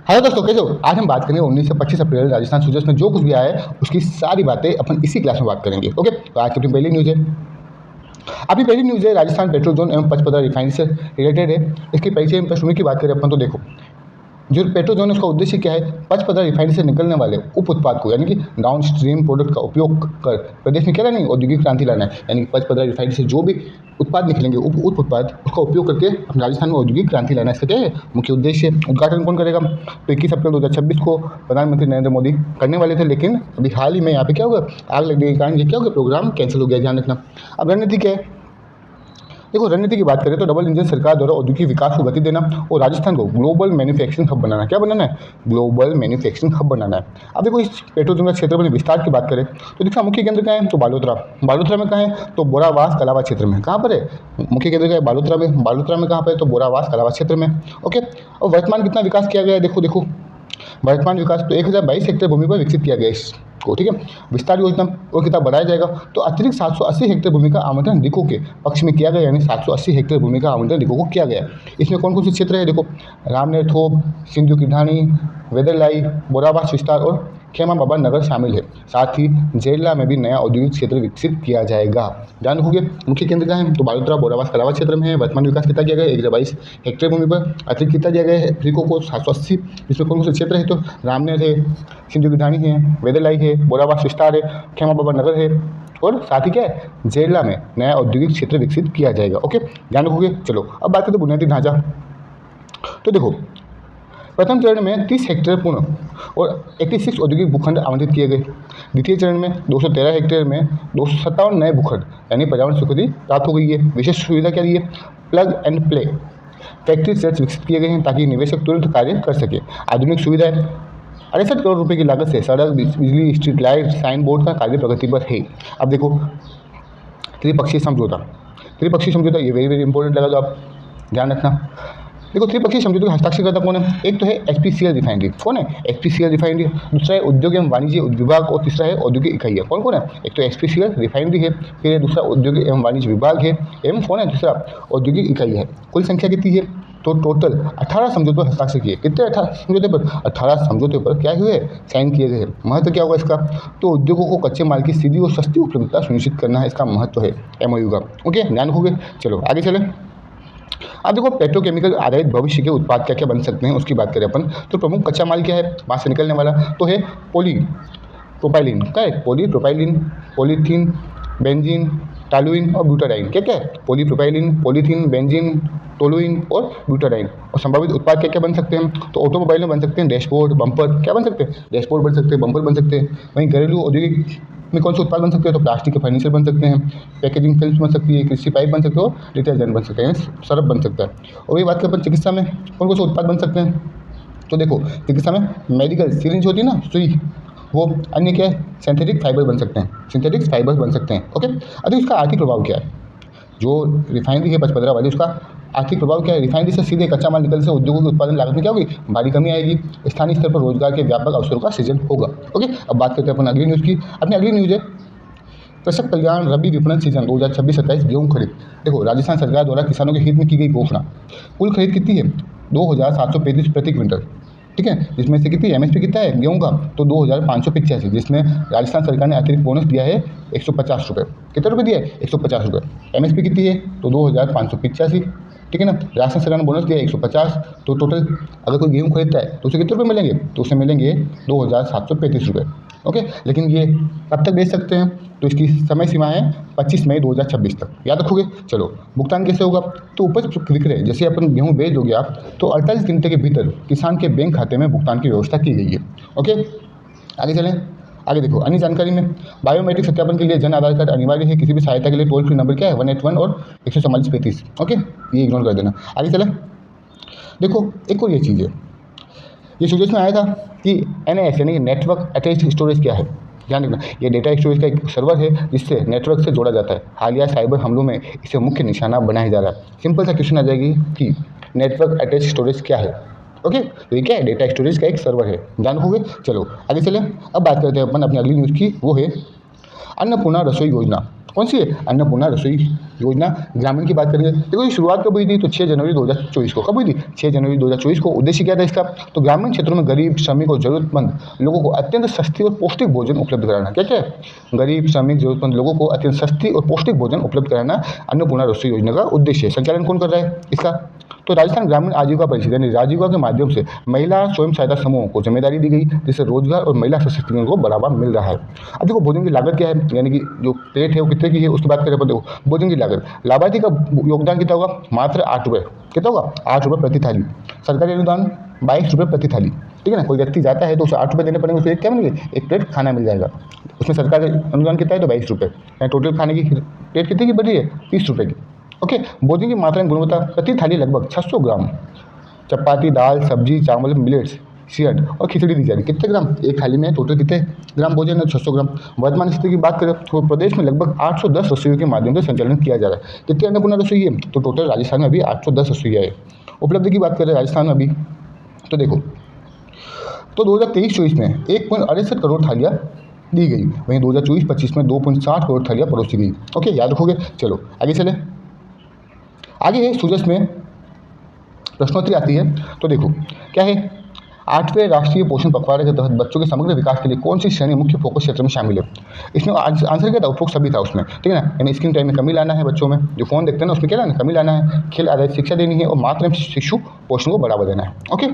Hello दोस्तों, कैसे हो? आज हम बात करेंगे 19 से 25 अप्रैल राजस्थान सूचर्स में जो कुछ भी आया है उसकी सारी बातें अपन इसी क्लास में बात करेंगे। ओके, तो आज की अपनी पहली न्यूज़ है। अभी पहली न्यूज़ है राजस्थान पेट्रोल जोन एवं पचपदरा रिफाइनरी से रिलेटेड है। इसकी परिचय एवं पृष्ठभूमि की बात करें अपन तो देखो, जो पेट्रोल जोन है उसका उद्देश्य क्या है? पचपदरा रिफाइनरी से निकलने वाले उप उत्पाद को यानी कि डाउन स्ट्रीम प्रोडक्ट का उपयोग कर प्रदेश में क्या लाना है? औद्योगिक क्रांति लाना है। यानी कि पचपदरा रिफाइनरी से जो भी उत्पाद निकलेंगे उप उत्पाद, उसका उपयोग करके हम राजस्थान में औद्योगिक क्रांति लाना, इसका क्या है मुख्य उद्देश्य। उद्घाटन कौन करेगा? तो 21 अप्रैल 2026 को प्रधानमंत्री नरेंद्र मोदी करने वाले थे, लेकिन अभी हाल ही में यहाँ पे क्या होगा, आग लगने के कारण ये क्या हो गया, प्रोग्राम कैंसिल हो गया। ध्यान रखना। अब रणनीति क्या है? देखो, रणनीति की बात करें तो डबल इंजन सरकार द्वारा औद्योगिक विकास को गति देना और राजस्थान को ग्लोबल मैन्युफैक्चरिंग हब बनाना। क्या बनाना है? ग्लोबल मैन्युफैक्चरिंग हब बनाना है। अब देखो, इस पेट्रोल जोन क्षेत्र में विस्तार की बात करें तो देखा मुख्य केंद्र कहाँ है? तो बालोतरा। बालोतरा में कहाँ है? तो बोरावास कलावा क्षेत्र में। कहाँ पर है मुख्य केंद्र? का है बालोतरा में। बालोतरा में कहाँ पर है? तो बोरावास कलावा क्षेत्र में। ओके, और वर्तमान कितना विकास किया गया है? देखो वर्तमान विकास तो 1022 हेक्टेयर भूमि पर विकसित किया गया है इसको। ठीक है, विस्तार योजना और कितना बढ़ाया जाएगा तो अतिरिक्त 780 हेक्टेयर भूमि का आवंटन रिको के पक्ष में किया गया। यानी 780 हेक्टेयर भूमि का आवंटन रिको को किया गया। इसमें कौन कौन से क्षेत्र है? देखो, रामनेर थोप, सिंधु की ढाणी, वेदरलाई, बोरावास विस्तार और खेमा बाबा नगर शामिल है। साथ ही जेरला में भी नया औद्योगिक क्षेत्र विकसित किया जाएगा। ध्यान रखोगे, मुख्य केंद्र का है तो बालोतरा बोरावास कलावा क्षेत्र में है। वर्तमान विकास कितना किया गया? 1022 हेक्टेयर भूमि पर। अतिरिक्त कितना दिया गया है रिको को? 780। इसमें कौन कौन से क्षेत्र है? तो रामनेर है, सिंधु की ढाणी है, वेदरलाई है, बोरावास विस्तार है, खेमा बाबा नगर है और साथ ही क्या है, जेरला में नया औद्योगिक क्षेत्र विकसित किया जाएगा। ओके, ध्यान रखोगे। चलो अब बात करते बुनियादी ढांचा। तो देखो, प्रथम चरण में 30 हेक्टेयर पूर्ण और 86 औद्योगिक भूखंड आवंटित किए गए। द्वितीय चरण में 213 हेक्टेयर में 257 नए भूखंड यानी पर्यावरण स्वीकृति प्राप्त हो गई है। विशेष सुविधा क्या दी है? Plug and play factory sets विकसित किए गए हैं ताकि निवेशक तुरंत कार्य कर सके। आधुनिक सुविधाएं 68 करोड़ रुपए की लागत से सड़क, बिजली, स्ट्रीट लाइट, साइन बोर्ड का कार्य प्रगति पर है। अब देखो, त्रिपक्षीय समझौता ये वेरी इंपॉर्टेंट लगा, तो आप ध्यान रखना। देखो, त्रिपक्षीय समझौते का हस्ताक्षर करता कौन है? एक तो है एचपीसीएल रिफाइनरी। कौन है? HPCL refinery. दूसरा है उद्योग एवं वाणिज्य विभाग और तीसरा है औद्योगिक इकाई है। कौन कौन है? एक तो एचपीसीएल रिफाइनरी है, फिर दूसरा उद्योग एवं वाणिज्य विभाग है, एवं कौन है? दूसरा औद्योगिक इकाई है। कुल संख्या कितनी है? तो टोटल 18 समझौतों पर हस्ताक्षर किए। कितने 18 समझौते पर? 18 समझौते पर क्या हुए? साइन किए गए हैं। महत्व क्या होगा इसका? तो उद्योगों को कच्चे माल की सीधी और सस्ती उपलब्धता सुनिश्चित करना है, इसका महत्व है एमओयू का। ओके, ध्यान रखोगे। चलो आगे चले। अब देखो, पेट्रोकेमिकल आधारित भविष्य के उत्पाद क्या क्या बन सकते हैं उसकी बात करें अपन तो प्रमुख कच्चा माल क्या है वहाँ से निकलने वाला? तो है पॉली प्रोपाइलिन। क्या है? Poly propylene, polythene, benzene, toluene और ब्यूटाडाइन। क्या क्या है? Poly propylene, polythene, benzene, toluene और ब्यूटाडाइन। और संभावित उत्पाद क्या क्या बन सकते हैं? तो ऑटोमोबाइल में बन सकते हैं डैशबोर्ड, बम्पर। क्या बन सकते हैं? डैशबोर्ड बन सकते हैं, बम्पर बन सकते हैं। वहीं घरेलू औद्योगिक में कौन से उत्पाद बन सकते हैं? तो प्लास्टिक के फर्नीचर बन सकते हैं, पैकेजिंग फिल्म बन सकती है, कृषि पाइप बन सकते हो, डिटर्जेंट बन सकते हैं, सरफ बन सकता है। और वही बात करें अपन चिकित्सा में कौन कौन से उत्पाद बन सकते हैं? तो देखो, चिकित्सा में मेडिकल सिरिंज होती है ना, सुई, वो अन्य क्या है? सिंथेटिक फाइबर बन सकते हैं, सिंथेटिक फाइबर बन सकते हैं। ओके, अब इसका आर्थिक प्रभाव क्या है? जो रिफाइनरी है पचपदरा वाली, उसका आर्थिक प्रभाव क्या है? रिफाइनरी से सीधे कच्चा माल निकलने से उद्योगों की उत्पादन लागत में क्या होगी? भारी कमी आएगी। स्थानीय स्तर पर रोजगार के व्यापक अवसरों का सृजन होगा। ओके, अब बात करते हैं अपन अगली न्यूज़ की। अपनी अगली न्यूज़ है कृषक कल्याण रबी विपणन सीजन 2026-27 गेहूँ खरीद। देखो, राजस्थान सरकार द्वारा किसानों के हित में की गई घोषणा। कुल खरीद कितनी है? 2735 प्रति क्विंटल। ठीक है, जिसमें से कितनी एमएसपी कितना है गेहूँ का? तो 2585, जिसमें राजस्थान सरकार ने अतिरिक्त बोनस दिया है 150 रुपये। कितने रुपये दिए? 150 रुपये। एमएसपी कितनी है? तो 2585। ठीक है ना, राजस्थान सरकार ने बोनस दिया 150। तो टोटल अगर कोई गेहूँ खरीदता है तो उसे कितने रुपये मिलेंगे? तो उसे मिलेंगे 2735 रुपये। ओके, लेकिन ये कब तक बेच सकते हैं? तो इसकी समय सीमा है 25 मई 2026 तक, याद रखोगे। चलो, भुगतान कैसे होगा? तो उपज विक्रय जैसे अपन गेहूँ बेच दोगे आप तो 48 घंटे के भीतर किसान के बैंक खाते में भुगतान की व्यवस्था की गई है। ओके, आगे चलें। आगे देखो, अन्य जानकारी में बायोमेट्रिक सत्यापन के लिए जन आधार कार्ड अनिवार्य है। किसी भी सहायता के लिए टोल फ्री नंबर क्या है? 181 और 144-35। ओके, ये इग्नोर कर देना। आगे चलें। देखो, एक और ये चीज़ है, ये सूचना में आया था कि NAS यानी कि नेटवर्क अटैच्ड स्टोरेज क्या है? ध्यान रखना, ये डेटा स्टोरेज का एक सर्वर है जिससे नेटवर्क से जोड़ा जाता है। हालिया साइबर हमलों में इसे मुख्य निशाना बनाया जा रहा है। सिंपल सा क्वेश्चन आ जाएगी कि नेटवर्क अटैच्ड स्टोरेज क्या है? ओके, तो ये क्या है? डेटा स्टोरेज का एक सर्वर है, ध्यान रखोगे। चलो आगे चलें। अब बात करते हैं अपन अपनी अगली न्यूज़ की, वो है अन्नपूर्णा रसोई योजना। कौन सी है? अन्नपूर्णा रसोई योजना ग्रामीण की बात करेंगे। देखो ये शुरुआत कब हुई थी? तो 6 जनवरी 2024 को। कब हुई थी? 6 जनवरी 2024 को। उद्देश्य क्या था इसका? तो ग्रामीण क्षेत्रों में गरीब, श्रमिक और जरूरतमंद लोगों को अत्यंत सस्ती और पौष्टिक भोजन उपलब्ध कराना। क्या क्या है? गरीब, श्रमिक, जरूरतमंद लोगों को अत्यंत सस्ती और पौष्टिक भोजन उपलब्ध कराना अन्नपूर्णा रसोई योजना का उद्देश्य है। संचालन कौन कर रहा है इसका? तो राजस्थान ग्रामीण आजीविका परिषद यानी राजीविका के माध्यम से महिला स्वयं सहायता समूहों को जिम्मेदारी दी गई, जिससे रोजगार और महिला सशक्तिकरण को बढ़ावा मिल रहा है। अब देखो भोजन की लागत क्या है, यानी कि जो प्लेट है वो कितने की है उसकी बात करें। पर देखो भोजन की लागत, लाभार्थी का योगदान कितना होगा? मात्र 8 रुपये। कितना होगा? 8 रुपये प्रति थाली। सरकारी अनुदान 22 रुपये प्रति थाली। ठीक है ना। कोई व्यक्ति जाता है तो उसे 8 रुपये देने पड़ेंगे, उसे क्या मिलेंगे? एक प्लेट खाना मिल जाएगा। उसमें सरकारी अनुदान कितना है? तो 22 रुपये। यानी टोटल खाने की प्लेट कितने की बढ़ी है? 30 रुपये की। ओके। भोजन की मात्रा एवं गुणवत्ता, प्रति थाली लगभग 600 ग्राम चपाती, दाल, सब्जी, चावल, मिलेट्स, सियड और खिचड़ी दी जा रही। कितने ग्राम? एक थाली में टोटल कितने ग्राम भोजन है? 600 ग्राम। वर्तमान स्थिति की बात करें तो प्रदेश में लगभग 810 रसोइयों के माध्यम से संचालन किया जा रहा है। कितनी अन्नपूर्णा रसोई है? तो टोटल राजस्थान में अभी 810 रसोइयाँ है। उपलब्धि की बात करें राजस्थान में अभी, तो देखो तो 2023-24 में 1.68 करोड़ थालियाँ दी गई। वहीं 2024-25 में 2.60 करोड़ थालियाँ परोसी गई। ओके, याद रखोगे। चलो आगे चले। आगे है सूजस में प्रश्नोत्तरी आती है। तो देखो क्या है, 8वें राष्ट्रीय पोषण पखवाड़े के तहत बच्चों के समग्र विकास के लिए कौन सी श्रेणी मुख्य फोकस क्षेत्र में शामिल है? इसमें आंसर क्या था? उपरोक्त सभी था उसमें। ठीक है ना। यानी स्क्रीन टाइम में कमी लाना है, बच्चों में जो फोन देखते हैं ना उसमें क्या लाना है? कमी लाना है। खेल आधारित शिक्षा देनी है और मातृ एवं शिशु पोषण को बढ़ावा देना है। ओके,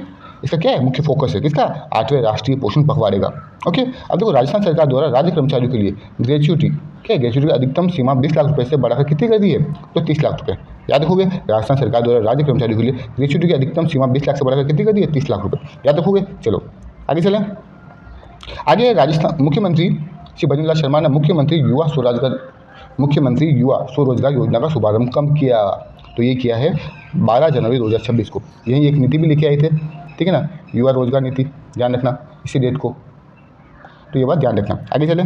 इसका क्या है? मुख्य फोकस है किसका? 8वें राष्ट्रीय पोषण पखवाड़े का। ओके। अब देखो राजस्थान सरकार द्वारा राज्य कर्मचारियों के लिए ग्रेच्युटी, क्या है? ग्रेच्युटी की अधिकतम सीमा 20 लाख रुपए से बढ़ाकर कितनी कर दी है? तो 30 लाख रुपए। याद रखोगे, राजस्थान सरकार द्वारा राज्य कर्मचारियों के लिए ग्रेच्युटी की अधिकतम सीमा 20 लाख से बढ़ाकर कितनी कर दी है? 30 लाख रुपए। याद रखोगे। चलो आगे चलें। आगे राजस्थान मुख्यमंत्री श्री भजनलाल शर्मा ने मुख्यमंत्री युवा स्वरोजगार योजना का शुभारंभ कब किया? तो ये किया है 12 जनवरी 2026 को। यही एक नीति भी लेके आए थे। ठीक है ना, युवा रोजगार नीति, ध्यान रखना इसी डेट को, तो ये बात ध्यान रखना। आगे चलें।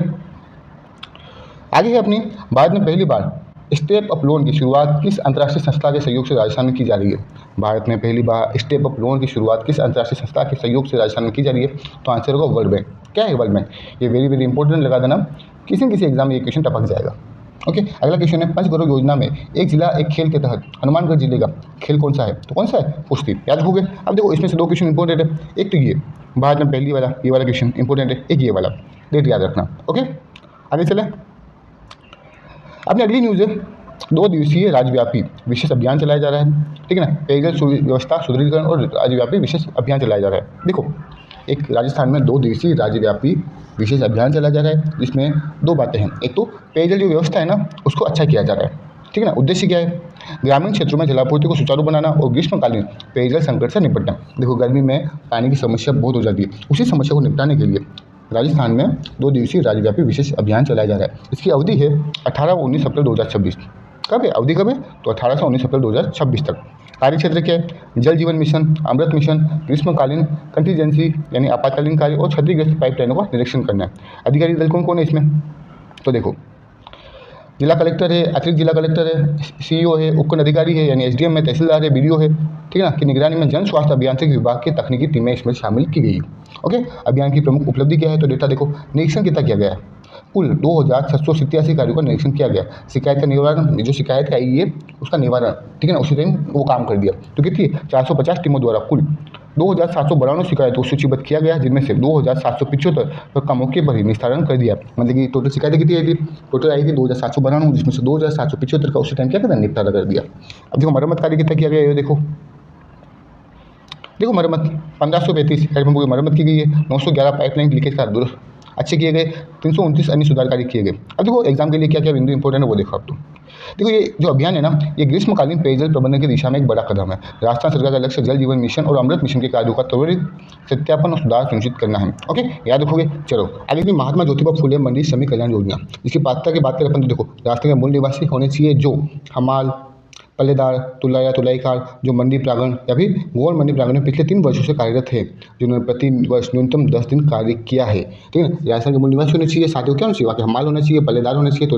आगे है अपनी, भारत में पहली बार स्टेप अप लोन की शुरुआत किस अंतर्राष्ट्रीय संस्था के सहयोग से राजस्थान में की जा रही है? भारत में पहली बार स्टेप अप लोन की शुरुआत किस अंतर्राष्ट्रीय संस्था के सहयोग से राजस्थान में की जा रही है? तो आंसर होगा वर्ल्ड बैंक। क्या है वर्ल्ड बैंक? ये वेरी वेरी इंपॉर्टेंट लगा देना, किसी न किसी एग्जाम में ये क्वेश्चन टपक जाएगा। ओके। अगला क्वेश्चन है, पंचगौरव योजना में एक जिला एक खेल के तहत हनुमानगढ़ जिले का खेल कौन सा है? तो कौन सा है? कुश्ती। याद रखोगे। अब देखो इसमें से 2 क्वेश्चन इंपॉर्टेंट है। एक तो ये भारत में पहली वाला, ये वाला क्वेश्चन इंपॉर्टेंट है। एक ये वाला, डेट याद रखना। ओके, आगे चले। अपनी अगली न्यूज़ है, 2 दिवसीय राज्यव्यापी विशेष अभियान चलाया जा रहा है। ठीक है ना। पेयजल व्यवस्था सुदृढ़ीकरण और राज्यव्यापी विशेष अभियान चलाया जा रहा है। देखो एक राजस्थान में 2 दिवसीय राज्यव्यापी विशेष अभियान चलाया जा रहा है, जिसमें 2 बातें हैं। एक तो पेयजल जो व्यवस्था है ना उसको अच्छा किया जा रहा है। ठीक है ना। उद्देश्य क्या है? ग्रामीण क्षेत्रों में जलापूर्ति को सुचारू बनाना और ग्रीष्मकालीन पेयजल संकट से निपटना। देखो गर्मी में पानी की समस्या बहुत हो जाती है, उसी समस्या को निपटाने के लिए राजस्थान में 2 दिवसीय राज्यव्यापी विशेष अभियान चलाया जा रहा है। इसकी अवधि है 18 और 19 अप्रैल 2026। कब है अवधि? कब है? तो 18 से 19 अप्रैल 2026 तक। कार्य क्षेत्र क्या है? जल जीवन मिशन, अमृत मिशन, ग्रीष्मकालीन कंटीजेंसी यानी आपातकालीन कार्य और क्षतिग्रस्त पाइपलाइनों का निरीक्षण करना है। अधिकारी दल कौन कौन है इसमें? तो देखो जिला कलेक्टर है, अतिरिक्त जिला कलेक्टर है, सीईओ है, उपखंड अधिकारी है यानी एसडीएम है, तहसीलदार है, बीडीओ है। ठीक है ना। की निगरानी में जन स्वास्थ्य अभियांत्रिकी विभाग की तकनीकी टीमें इसमें शामिल की गई। ओके। अभियान की प्रमुख उपलब्धि क्या है? तो डेटा देखो, निरीक्षण कितना किया गया है? कुल 2687 कार्यों का निरीक्षण किया गया। शिकायत का निवारण, जो शिकायत आई है उसका निवारण, ठीक है ना, उसी टाइम वो काम कर दिया। तो कितनी? 450 टीमों द्वारा कुल 2792 शिकायतों को सूचीबद्ध किया गया, जिनमें से 2775 का मौके पर ही निस्तारण कर दिया। मतलब कि टोटल शिकायतें कितनी आई थी? टोटल आई थी 2792, जिसमें से 2775 का उसी टाइम क्या कर दिया? निपटारा कर दिया। अब देखो मरम्मत कार्य कितना किया गया है? देखो मरम्मत 1535 हैंडपंपों की मरम्मत की गई है। 911 पाइपलाइन लीकेज का दुरुस्त अच्छे किए गए। 329 अन्य सुधार कार्य किए गए। अब देखो एग्जाम के लिए क्या क्या बिंदु इंपॉर्टेंट है वो देखो आप। तो देखो ये जो अभियान है ना, ये ग्रीष्मकालीन पेयजल प्रबंधन की दिशा में एक बड़ा कदम है। राजस्थान सरकार का लक्ष्य जल जीवन मिशन और अमृत मिशन के कार्यों का त्वरित सत्यापन और सुधार सुनिश्चित करना है। ओके, याद रखोगे। चलो आगे की महात्मा ज्योतिबा फुले मंडी श्रमिक कल्याण योजना, जिसकी पात्रता की बात करें अपन तो देखो राजस्थान के मूल निवासी होने चाहिए, जो हमाल, पल्लेदार, तुलाया, तुलाईकार, जो मंडी प्रांगण या फिर गोल मंडी प्रांगण में पिछले 3 वर्षों से कार्यरत है, जिन्होंने प्रति वर्ष न्यूनतम 10 दिन कार्य किया है। ठीक है। राजस्थान के मूल निवासी होने चाहिए, साथियों क्या होना चाहिए? वहाँ के हमाल होना चाहिए, पल्लेदार होने चाहिए,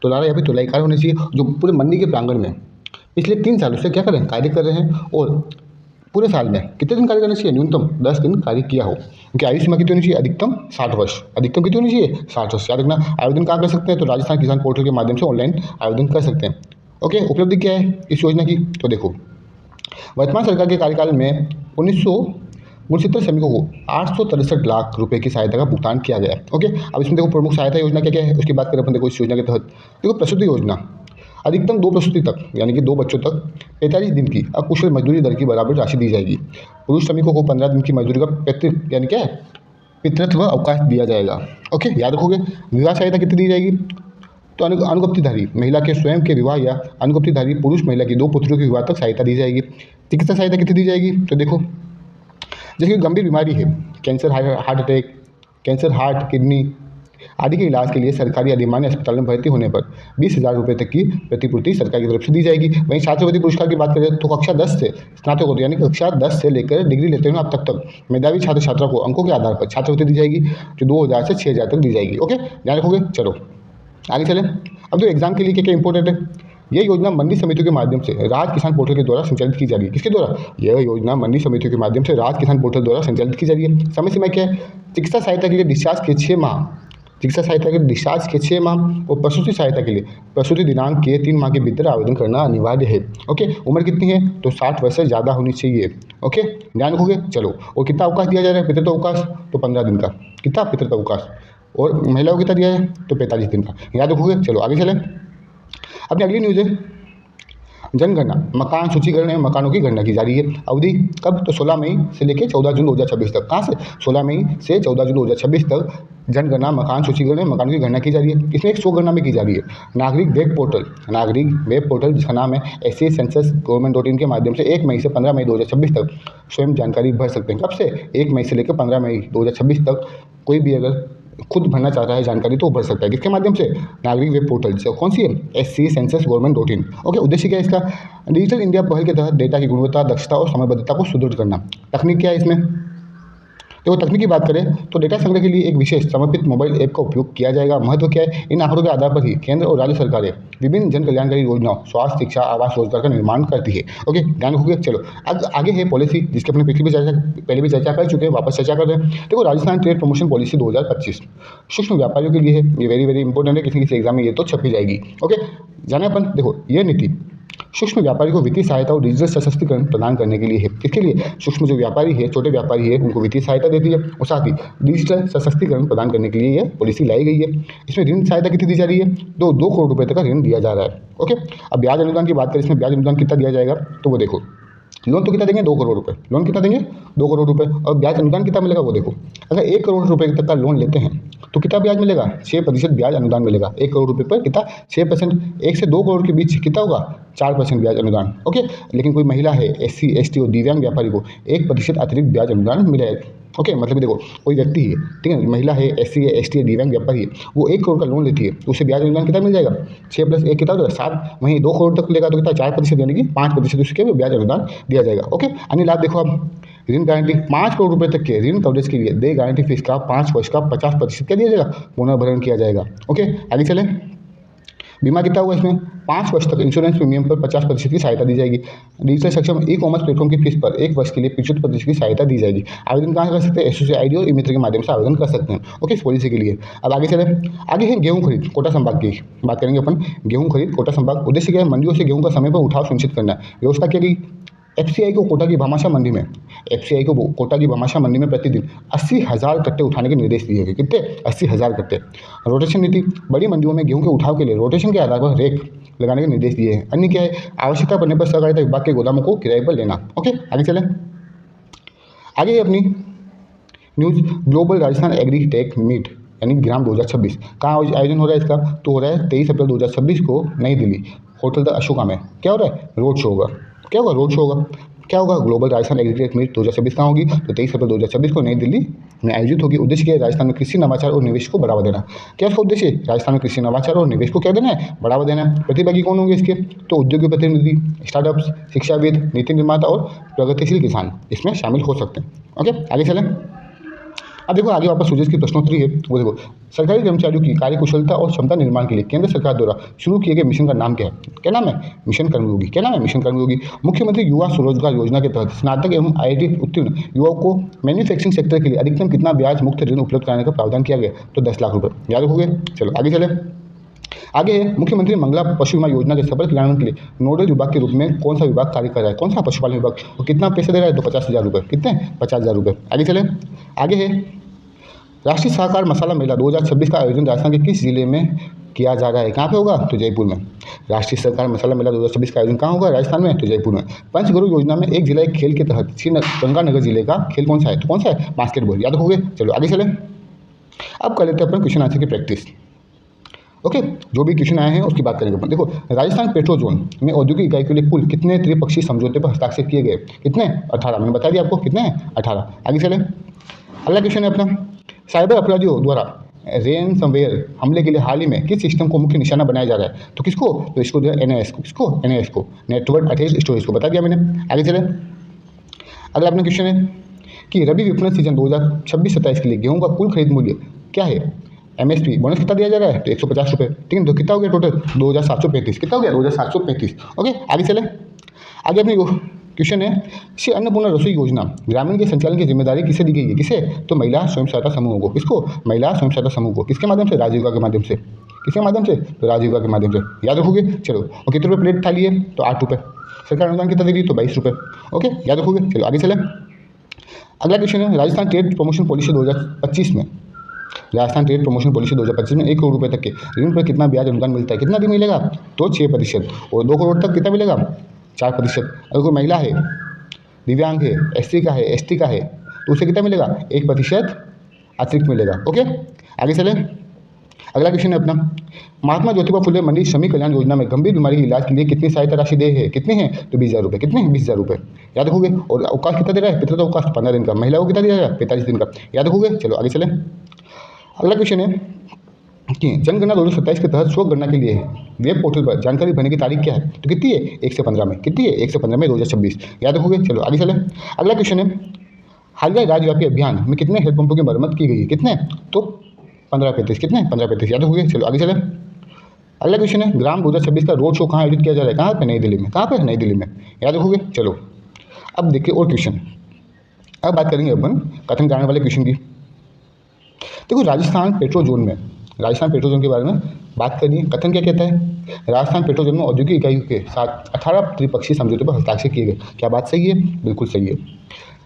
तुलारा या फिर तुलाईकार होने चाहिए, जो पूरे मंडी के प्रांगण में पिछले 3 सालों से क्या कर रहे हैं? कार्य कर रहे हैं और पूरे साल में कितने दिन कार्य करना चाहिए? न्यूनतम 10 दिन कार्य किया हो। उनकी आयु सीमा कितनी होनी चाहिए? अधिकतम 60 वर्ष। अधिकतम कितनी होनी चाहिए? 60 वर्ष। याद रखना। आवेदन कहाँ कर सकते हैं? तो राजस्थान किसान पोर्टल के माध्यम से ऑनलाइन आवेदन कर सकते हैं। ओके, उपलब्धि क्या है इस योजना की? तो देखो, वर्तमान सरकार के कार्यकाल में 1969 श्रमिकों को 863 लाख रुपए की सहायता का भुगतान किया गया। ओके, अब इसमें देखो प्रमुख सहायता योजना क्या क्या है उसकी बात करें अपन। देखो इस योजना के तहत देखो प्रसूति योजना, अधिकतम 2 प्रसूति तक यानी कि 2 बच्चों तक 45 दिन की अकुशल मजदूरी दर की बराबर राशि दी जाएगी। पुरुष श्रमिकों को 15 दिन की मजदूरी का पैतृक यानी क्या है पितृत्व अवकाश दिया जाएगा। ओके, याद रखोगे। विवाह सहायता कितनी दी जाएगी? तो अनुगप्तिधारी महिला के स्वयं के विवाह या अनुगप्तिधारी पुरुष महिला की 2 पुत्रों के विवाह तक सहायता दी जाएगी। चिकित्सा सहायता कितनी दी जाएगी? तो देखो, जैसे कि गंभीर बीमारी है, cancer, heart attack, cancer, heart, kidney आदि के इलाज के लिए सरकारी अधिमान्य अस्पताल में भर्ती होने पर 20,000 रुपये तक की प्रतिपूर्ति सरकार की तरफ से दी जाएगी। वहीं छात्रवृत्ति पुरस्कार की बात करें तो कक्षा 10 से स्नातकोत्तर यानी कक्षा 10 से लेकर डिग्री लेते हुए अब तक मेधावी छात्र छात्रा को अंकों के आधार पर छात्रवृत्ति दी जाएगी, जो 2,000 से 6,000 तक दी जाएगी। ओके, ध्यान रखोगे। चलो आगे चलें। अब तो एग्जाम के लिए क्या क्या इंपॉर्टेंट है, यह योजना मंडी समितियों के माध्यम से राज्य किसान पोर्टल के द्वारा संचालित की जा रही है। किसके द्वारा? यह योजना मंडी समितियों के माध्यम से राज्य किसान पोर्टल द्वारा संचालित की जा रही है। समय सीमा क्या है? चिकित्सा सहायता के लिए डिस्चार्ज के 6 माह, चिकित्सा सहायता के डिस्चार्ज के 6 माह और प्रसूति सहायता के लिए प्रसूति दिनांक के 3 माह के भीतर आवेदन करना अनिवार्य है। ओके, उम्र कितनी है? तो 60 वर्ष से ज़्यादा होनी चाहिए। ओके, ध्यान रखोगे। चलो, और कितना अवकाश दिया जा रहा है? पितृत्व अवकाश तो 15 दिन का। कितना पितृत्व अवकाश? और महिलाओं को कितना दिया है? तो 45 दिन का। याद रखोगे। चलो आगे चलें। अपनी अगली न्यूज़ है जनगणना, मकान सूचीकरण एवं मकानों की गणना की जा रही है। अवधि कब? तो 16 मई से लेकर 14 जून 2026 तक। कहाँ से? 16 मई से 14 जून 2026 तक जनगणना, मकान सूचीकरण एवं मकानों की गणना की जा रही है। इसमें एक स्वगणना में की जा रही है। नागरिक वेब पोर्टल जिसका नाम है SC सेंसस government.in के माध्यम से 1 मई से 15 मई 2026 तक स्वयं जानकारी भर सकते हैं। कब से? 1 मई से लेकर 15 मई 2026 तक कोई भी अगर खुद भरना चाहता है जानकारी तो भर सकता है। किसके माध्यम से? नागरिक वेब पोर्टल से। कौन सी है? SC census government.in। ओके, उद्देश्य क्या है इसका? डिजिटल इंडिया पहल के तहत डेटा की गुणवत्ता, दक्षता और समयबद्धता को सुदृढ़ करना। तकनीक क्या है इसमें? देखो, तकनीक की बात करें तो डेटा संग्रह के लिए एक विशेष समर्पित मोबाइल ऐप का उपयोग किया जाएगा। महत्व क्या है? इन आंकड़ों के आधार पर ही केंद्र और राज्य सरकारें विभिन्न जन कल्याणकारी योजनाओं, स्वास्थ्य, शिक्षा, आवास, रोजगार का निर्माण करती है। ओके, ध्यान रखोगे। चलो आगे है पॉलिसी, जिसके अपने पहले भी चर्चा कर चुके हैं, वापस चर्चा कर रहे हैं। देखो, राजस्थान ट्रेड प्रमोशन पॉलिसी 2025 सूक्ष्म व्यापारियों के लिए है। ये वेरी इंपॉर्टेंट है, किसी किसी एग्जाम में ये तो छपी जाएगी। ओके, जाने अपन। देखो, ये नीति सूक्ष्म व्यापारी को वित्तीय सहायता और डिजिटल सशक्तिकरण प्रदान करने के लिए है। इसके लिए सूक्ष्म जो व्यापारी है, छोटे व्यापारी है, उनको वित्तीय सहायता देती है और साथ ही डिजिटल सशक्तिकरण प्रदान करने के लिए यह पॉलिसी लाई गई है। इसमें ऋण सहायता कितनी दी जा रही है? 2 करोड़ रुपए तक का ऋण दिया जा रहा है। ओके, अब ब्याज अनुदान की बात करें, इसमें ब्याज अनुदान कितना दिया जाएगा? तो वो देखो, लोन तो कितना देंगे? 2 करोड़ रुपए। लोन कितना देंगे? 2 करोड़ रुपए। और ब्याज अनुदान कितना मिलेगा? वो देखो, अगर 1 करोड़ रुपए तक का लोन लेते हैं तो कितना ब्याज मिलेगा? 6% ब्याज अनुदान मिलेगा। 1 करोड़ रुपए पर कितना? 6%। 1 से 2 करोड़ के बीच कितना होगा? 4% ब्याज अनुदान। ओके, लेकिन कोई महिला है, SC ST और दिव्यांग व्यापारी को 1% अतिरिक्त ब्याज अनुदान मिलेगा। ओके, मतलब देखो, कोई व्यक्ति है, ठीक है, महिला है, SC है, ST है, दिव्यांग व्यापारी है, वो 1 करोड़ का लोन लेती है तो उसे ब्याज अनुदान कितना मिल जाएगा? 6 + 1 कितना होगा? 7। वहीं 2 करोड़ तक लेगा तो कितना? 4% यानी कि 5% उसके ब्याज अनुदान दिया जाएगा। ओके, अन्य लाभ देखो आप, ऋण गारंटी 5 करोड़ रुपए तक के ऋण कवरेज के लिए दे गारंटी फीस का 5 वर्ष का 50% क्या दिया जाएगा? पुनर्भरण किया जाएगा। ओके, आगे चलें। बीमा कितना हुआ इसमें? 5 वर्ष तक इंश्योरेंस प्रीमियम पर 50% की सहायता दी जाएगी। डिजिटल सक्षम ई-कॉमर्स प्लेटफॉर्म की फीस पर 1 वर्ष के लिए 75% की सहायता दी जाएगी। आवेदन कहाँ कर सकते हैं? SOC ID और ई-मित्र के माध्यम से आवेदन कर सकते हैं। ओके, इस पॉलिसी के लिए। अब आगे चलें। आगे है गेहूं खरीद कोटा संभाग की बात करेंगे अपन। गेहूं खरीद कोटा संभाग, उद्देश्य क्या है? मंडियों से गेहूं का समय पर उठाव सुनिश्चित करना। व्यवस्था क्या की? FCI को कोटा की भामाशाह मंडी में प्रतिदिन 80,000 कट्टे उठाने के निर्देश दिए गए। कितने? 80,000 कट्टे। रोटेशन नीति, बड़ी मंडियों में गेहूं के उठाव के लिए रोटेशन के आधार पर रेक लगाने के निर्देश दिए हैं। अन्य क्या है? आवश्यकता पड़ने पर सहकारिता विभाग के गोदामों को किराए पर लेना। ओके, आगे चलें। आगे है अपनी news, global Rajasthan agri tech meet यानी ग्राम 2026 कहाँ आयोजन हो रहा है इसका? तो हो रहा है 23 अप्रैल 2026 को नई दिल्ली होटल द अशोका में। क्या हो रहा है? रोड शो होगा। क्या होगा? रोड शो होगा। क्या होगा? ग्लोबल राजस्थान एग्रीटेक मीट 2026 कहाँ होगी? तो 23 अप्रैल 2026 को नई दिल्ली में आयोजित होगी। उद्देश्य क्या है? राजस्थान में कृषि नवाचार और निवेश को बढ़ावा देना। क्या उसका उद्देश्य है? राजस्थान में कृषि नवाचार और निवेश को क्या देना है? बढ़ावा देना है। प्रतिभागी कौन होंगे इसके? तो उद्योगी प्रतिनिधि, स्टार्टअप्स, शिक्षाविद, नीति निर्माता और प्रगतिशील किसान इसमें शामिल हो सकते हैं। ओके, आगे चलें। अब देखो आगे वापस सूजस की प्रश्नोत्तरी है, वो देखो सरकारी कर्मचारियों की कार्यकुशलता और क्षमता निर्माण के लिए केंद्र सरकार द्वारा शुरू किए गए मिशन का नाम क्या है? क्या नाम है? मिशन कर्मयोगी। क्या नाम है? मिशन कर्मयोगी। मुख्यमंत्री युवा स्वरोजगार योजना के तहत स्नातक एवं IIT उत्तीर्ण युवाओं को मैन्युफैक्चरिंग सेक्टर के लिए अधिकतम कितना ब्याज मुक्त ऋण उपलब्ध कराने का प्रावधान किया गया? तो 10 लाख रुपए। याद रखोगे। चलो आगे चले। आगे है मुख्यमंत्री मंगला पशु बीमा योजना के सफल क्रियान्वयन के लिए नोडल विभाग के रूप में कौन सा विभाग कार्य कर रहा है? कौन सा? पशुपालन विभाग। और कितना पैसे दे रहा है? तो 50,000 रुपये। कितने? 50,000 रुपये। आगे चले। आगे है राष्ट्रीय सहकार मसाला मेला 2026 का आयोजन राजस्थान के किस जिले में किया जा रहा है? कहाँ पे होगा? तो जयपुर में। राष्ट्रीय सहकार मसाला मेला 2026 का आयोजन कहाँ होगा? राजस्थान में। तो जयपुर में। पंचगरुड़ योजना में एक जिला एक खेल के तहत श्री गंगानगर जिले का खेल कौन सा है? तो कौन सा है? बास्केटबॉल। याद रखोगे। चलो आगे चले। अब कर लेते हैं अपन क्वेश्चन आंसर की प्रैक्टिस। ओके, जो भी क्वेश्चन आए हैं उसकी बात करेंगे अपन। देखो राजस्थान पेट्रो जोन में औद्योगिक इकाई के लिए कुल कितने त्रिपक्षीय समझौते पर हस्ताक्षर किए गए? कितने? 18। मैंने बता दिया आपको कितने हैं? 18। आगे चले। अगला क्वेश्चन है अपना, साइबर अपराधियों द्वारा रेनसमवेयर हमले के लिए हाल ही में किस सिस्टम को मुख्य निशाना बनाया जा रहा है? तो किसको? तो इसको जो है NIS को। किसको? NIS को, नेटवर्क अटैच्ड स्टोरेज को। बता दिया मैंने। आगे चले। अगला अपना क्वेश्चन है कि रबी विपणन सीजन 2026-27 के लिए गेहूं का कुल खरीद मूल्य क्या है? MSP बोनस कितना दिया जा रहा है? तो 150 रुपये। ठीक है, तो कितना हो गया टोटल? 2,735। कितना हो गया? 2,735। ओके, आगे चले। आगे अपनी क्वेश्चन है, श्री अन्नपूर्णा रसोई योजना ग्रामीण के संचालन की जिम्मेदारी किसे दी गई है? किसे? तो महिला स्वयं सहायता समूहों को। किसको? महिला स्वयं सहायता समूह को। किसके माध्यम से? राजीविका के माध्यम से। किसके माध्यम से? तो राजीविका के माध्यम से। याद रखोगे। चलो, और कितने रुपये प्लेट थाली है? तो 8 रुपये। सरकार अनुदान कितना दे रही है? तो 22 रुपये। ओके, याद रखोगे। चलो आगे चले। अगला क्वेश्चन है, राजस्थान ट्रेड प्रमोशन पॉलिसी 2025 में, राजस्थान ट्रेड प्रमोशन पॉलिसी 2025 में 1 करोड़ रुपये तक के ऋण पर कितना ब्याज अनुदान मिलता है? कितना भी मिलेगा? तो 6%। और 2 करोड़ तक कितना मिलेगा? 4%। अगर कोई महिला है, दिव्यांग है, SC का है, ST का है, तो उसे कितना मिलेगा? 1% अतिरिक्त मिलेगा। ओके, आगे चले। अगला क्वेश्चन है अपना, महात्मा ज्योतिबा फुले मंडी श्रमिक कल्याण योजना में गंभीर बीमारी के इलाज के लिए कितनी सहायता राशि दे है? कितनी है? तो 20,000 रुपये। कितने? 20,000 रुपये। याद रखोगे। और अवकाश कितना दे रहा है? पितृत्व अवकाश 15 दिन का। महिला को कितना दिया जाएगा? 45 दिन का। याद रखोगे। चलो आगे चले। अगला क्वेश्चन है कि जनगणना 2027 के तहत स्व गणना के लिए वेब पोर्टल पर जानकारी भरने की तारीख क्या है? तो कितनी है? 1 से 15 में। कितनी है? 1 से 15 में 2026। याद रखोगे। चलो आगे चले। अगला क्वेश्चन है, हालिया राज्यव्यापी अभियान में कितने हेडपंपों की मरम्मत की गई है? कितने? तो 15-35। कितने? 15-35। याद रखोगे। चलो आगे चले। अगला क्वेश्चन है, ग्राम 2026 का रोड शो कहाँ आयोजित किया जा रहा है? कहाँ पे? नई दिल्ली में। कहाँ पे? नई दिल्ली में। याद रखोगे। चलो अब देखिए और क्वेश्चन। अब बात करेंगे अपन कथन कराने वाले क्वेश्चन की। देखो राजस्थान पेट्रो जोन में, राजस्थान पेट्रो जोन के बारे में बात करिए। कथन क्या कहता है? राजस्थान पेट्रो जोन में औद्योगिक इकाइयों के साथ 18 त्रिपक्षीय समझौते पर हस्ताक्षर किए गए। क्या बात सही है? बिल्कुल सही है।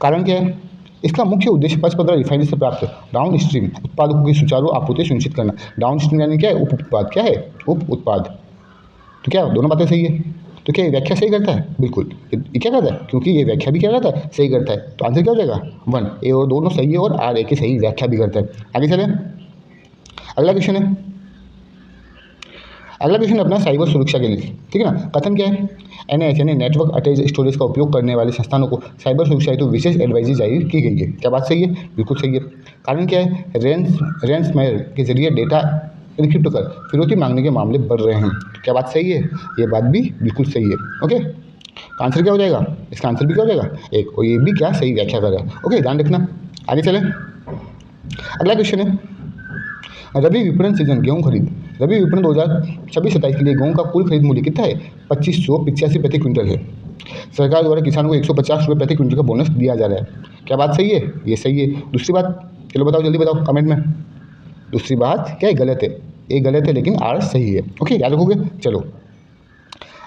कारण क्या है? इसका मुख्य उद्देश्य 5-15 रिफाइनरी से प्राप्त डाउन स्ट्रीम उत्पादों की सुचारू आपूर्ति सुनिश्चित करना। डाउन स्ट्रीम यानी क्या है? उप उत्पाद। क्या है? उप उत्पाद। तो क्या दोनों बातें सही है? तो क्या ये व्याख्या सही करता है? बिल्कुल। ये क्या करता है? क्योंकि ये व्याख्या भी क्या करता है? सही करता है। तो आंसर क्या हो जाएगा? 1। ए और दोनों सही है और R A की सही व्याख्या भी करता है। आगे चले। अगला क्वेश्चन है, अगला क्वेश्चन अपना साइबर सुरक्षा के लिए। ठीक है ना। कथन क्या है? NIS यानी नेटवर्क अटैच्ड स्टोरेज का उपयोग करने वाले संस्थानों को साइबर सुरक्षा हेतु विशेष एडवाइजरी जारी की गई है। क्या बात सही है? बिल्कुल सही है। कारण क्या है? रैंसमवेयर के जरिए डेटा एन्क्रिप्ट कर फिरौती मांगने के मामले बढ़ रहे हैं। क्या बात सही है? ये बात भी बिल्कुल सही है। ओके, तो आंसर क्या हो जाएगा? इसका आंसर भी क्या हो जाएगा? 1। और ये भी क्या सही व्याख्या कर रहा है। ओके, ध्यान रखना। आगे चले। अगला क्वेश्चन है, रबी विपणन सीजन गेहूं खरीद, रबी विपणन 2026-27 के लिए गेहूं का कुल खरीद मूल्य कितना है? 2585 प्रति क्विंटल है। सरकार द्वारा किसानों को 150 रुपये प्रति क्विंटल का बोनस दिया जा रहा है। क्या बात सही है? ये सही है। दूसरी बात, चलो बताओ, जल्दी बताओ कमेंट में। दूसरी बात क्या है? गलत है। ये गलत है लेकिन R सही है। ओके, याद रखोगे। चलो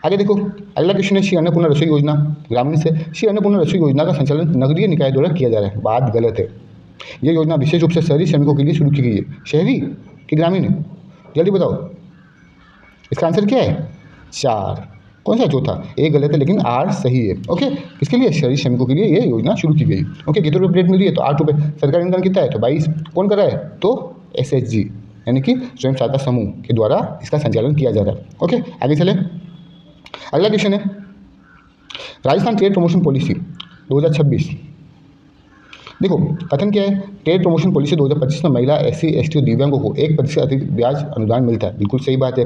आगे देखो। अगला क्वेश्चन है, श्री अन्नपूर्णा रसोई योजना ग्रामीण से, श्री अन्नपूर्णा रसोई योजना का संचालन नगरीय निकाय द्वारा किया जा रहा है। बात गलत है। यह योजना विशेष रूप से शहरी श्रमिकों के लिए शुरू की गई है। शहरी कि ग्रामीण? जल्दी बताओ। इसका आंसर क्या है? 4। कौन सा? चौथा। एक गलत है लेकिन R सही है। ओके, किसके लिए? शहरी श्रमिकों के लिए ये योजना शुरू की गई। ओके, कितने रुपये प्लेट मिल रही है? तो 8 रुपये। सरकारी अनुदान कितना है? तो 22। कौन कर रहा है? तो SHG यानी कि स्वयं सहायता समूह के द्वारा इसका संचालन किया जा रहा है। ओके, आगे चले। अगला क्वेश्चन है, राजस्थान ट्रेड प्रमोशन पॉलिसी 2026। देखो कथन क्या है? ट्रेड प्रमोशन पॉलिसी 2025 में महिला, SC, ST और दिव्यांगों को 1% अतिरिक्त ब्याज अनुदान मिलता है। बिल्कुल सही बात है।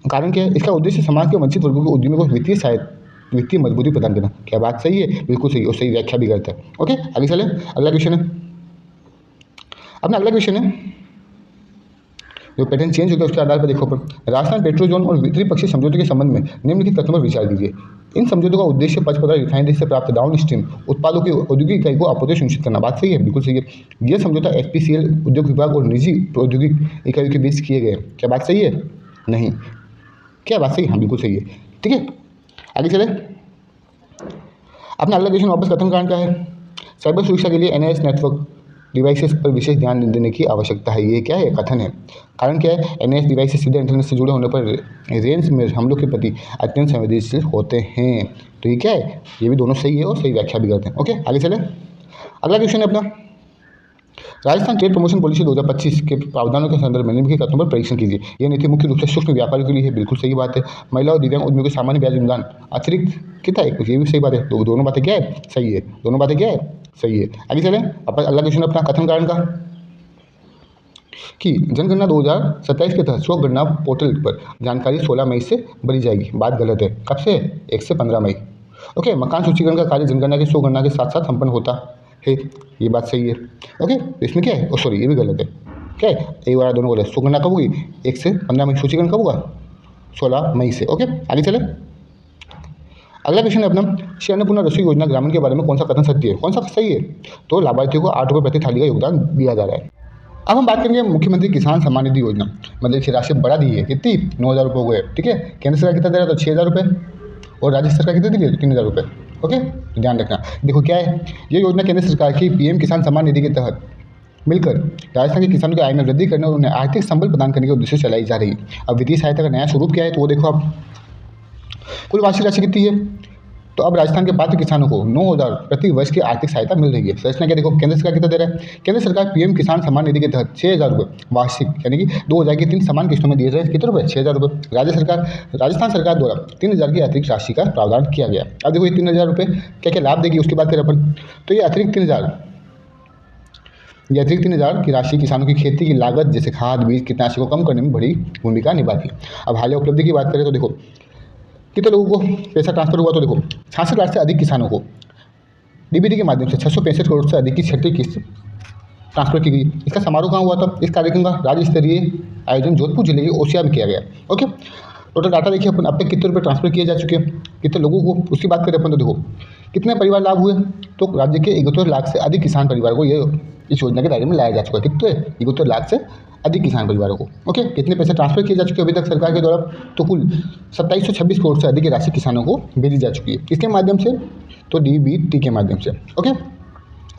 कारण क्या है? इसका उद्देश्य समाज के वंचित वर्गों के उद्यमियों को वित्तीय सहायता, वित्तीय मजबूती प्रदान करना। क्या बात सही है? बिल्कुल सही और सही व्याख्या भी करता है। ओके, आगे चले। अगला क्वेश्चन है, अपना अगला क्वेश्चन है, जो पैटर्न चेंज हो गया उसके आधार पर देखो अपन, राजस्थान पेट्रो जोन और त्रिपक्षीय समझौते के संबंध में निम्नलिखित तथ्यों पर विचार कीजिए। इन समझौतों का उद्देश्य पचपदरा रिफाइनरी से प्राप्त डाउन स्ट्रीम उत्पादों की औद्योगिक इकाई को आपूर्ति सुनिश्चित करना। बात सही है, बिल्कुल सही है। यह समझौता एचपीसीएल उद्योग विभाग और निजी औद्योगिक इकाइयों के बीच किए गए। क्या बात सही है? नहीं। क्या बात सही? हाँ, बिल्कुल सही है। ठीक है, आगे चले। अपना अगला क्वेश्चन वापस कथन कारण का है, साइबर सुरक्षा के लिए एनआईएस नेटवर्क डिवाइसेस पर विशेष ध्यान देने की आवश्यकता है। ये क्या है? कथन है। कारण क्या है? एनआईएस डिवाइसेस सीधे इंटरनेट से जुड़े होने पर रेंज में हमलों के प्रति अत्यंत संवेदनशील होते हैं। तो ये क्या है? ये भी दोनों सही है और सही व्याख्या भी करते हैं। ओके, आगे चले। अगला क्वेश्चन है अपना, राजस्थान ट्रेड प्रमोशन पॉलिसी 2025 के प्रावधानों के संदर्भ में निम्नलिखित तथ्यों पर परीक्षण कीजिए। यह नीति मुख्य रूप से सूक्ष्म व्यापारियों के लिए है। बिल्कुल सही बात है। महिला और दिव्यांग उद्यमियों को सामान्य ब्याज अनुदान अतिरिक्त कितना है? ये भी सही बात है। तो दोनों बातें क्या है? सही है। दोनों बातें क्या है? सही है। आगे चलें। अपन अगला क्वेश्चन अपना कथन कारण का, कि जनगणना 2027 के तहत स्व गणना पोर्टल पर जानकारी 16 मई से भरी जाएगी। बात गलत है। कब से? 1 से 15 मई। ओके, मकान सूचीकरण का कार्य जनगणना की स्व गणना के साथ साथ संपन्न होता है। ये बात सही है। ओके, तो इसमें क्या है? सॉरी, ये भी गलत है। क्या है? एक बार दोनों गलत। स्व गणना कब होगी? 1 से 15 मई। सूचीकरण कब होगा? 16 मई से। ओके, आगे चले। अगला क्वेश्चन है अपना, श्री अन्नपूर्णा रसोई योजना ग्रामीण के बारे में कौन सा कथन सत्य है? कौन सा सही है? तो लाभार्थियों को 8 रुपये प्रति थाली का योगदान दिया जा रहा है। अब हम बात करेंगे मुख्यमंत्री किसान सम्मान निधि योजना, मतलब इसकी राशि बढ़ा दी है। कितनी? 9,000 रुपये हो गए। ठीक है, केंद्र सरकार कितना दे रहा है? तो 6,000 रुपये, और राज्य सरकार कितने दे रही है? 3,000 रुपये। ओके, तो ध्यान रखना। देखो क्या है, ये योजना केंद्र सरकार की पीएम किसान सम्मान निधि के तहत मिलकर राजस्थान के किसानों की आय में वृद्धि करने और उन्हें आर्थिक संबल प्रदान करने के उद्देश्य से चलाई जा रही है। अब वित्तीय सहायता का नया स्वरूप क्या है? तो वो देखो आप, कुल वार्षिक राशि कितनी है? तो अब राजस्थान के पात्र किसानों को 9,000 प्रति वर्ष की आर्थिक सहायता मिल रही है। संरचना क्या देखो, केंद्र सरकार कितना दे रहा है? केंद्र सरकार पीएम किसान सम्मान निधि के तहत 6,000 रुपये वार्षिक, यानी कि 2,000 की 3 समान किस्तों में दिए जाए। कितने रुपये? 6,000 रुपये। राजस्थान सरकार द्वारा 3,000 की अतिरिक्त राशि का प्रावधान किया गया। अब देखो ये 3,000 रुपये क्या क्या लाभ देगी उसकी बात करें अपन, तो ये अतिरिक्त 3,000 की राशि किसानों की खेती की लागत जैसे खाद, बीज, कीटनाशक को कम करने में बड़ी भूमिका निभाती है। अब हालिया उपलब्धि की बात करें तो देखो कितने लोगों को पैसा ट्रांसफर हुआ, तो देखो 66 लाख से अधिक किसानों को डीबीटी के माध्यम से 665 करोड़ से अधिक की छठी किस्त ट्रांसफर की गई। इसका समारोह कहाँ हुआ था? इस कार्यक्रम का राज्य स्तरीय आयोजन जोधपुर जिले के ओसिया में किया गया। ओके, टोटल डाटा देखिए अपन, अब तक कितने रुपये ट्रांसफर किए जा चुके हैं, कितने लोगों को, उसकी बात करें अपन तो देखो कितने परिवार लाभ हुए, तो राज्य के 71 लाख से अधिक किसान परिवार को ये इस योजना के दायरे में लाया जा चुका है। कितने? 71 लाख से अधिक किसान परिवारों को। ओके, कितने पैसे ट्रांसफर किए जा चुके हैं अभी तक सरकार के द्वारा? तो कुल 2726 करोड़ से अधिक की राशि किसानों को भेजी जा चुकी है। किसके माध्यम से? तो डीबीटी के माध्यम से। ओके,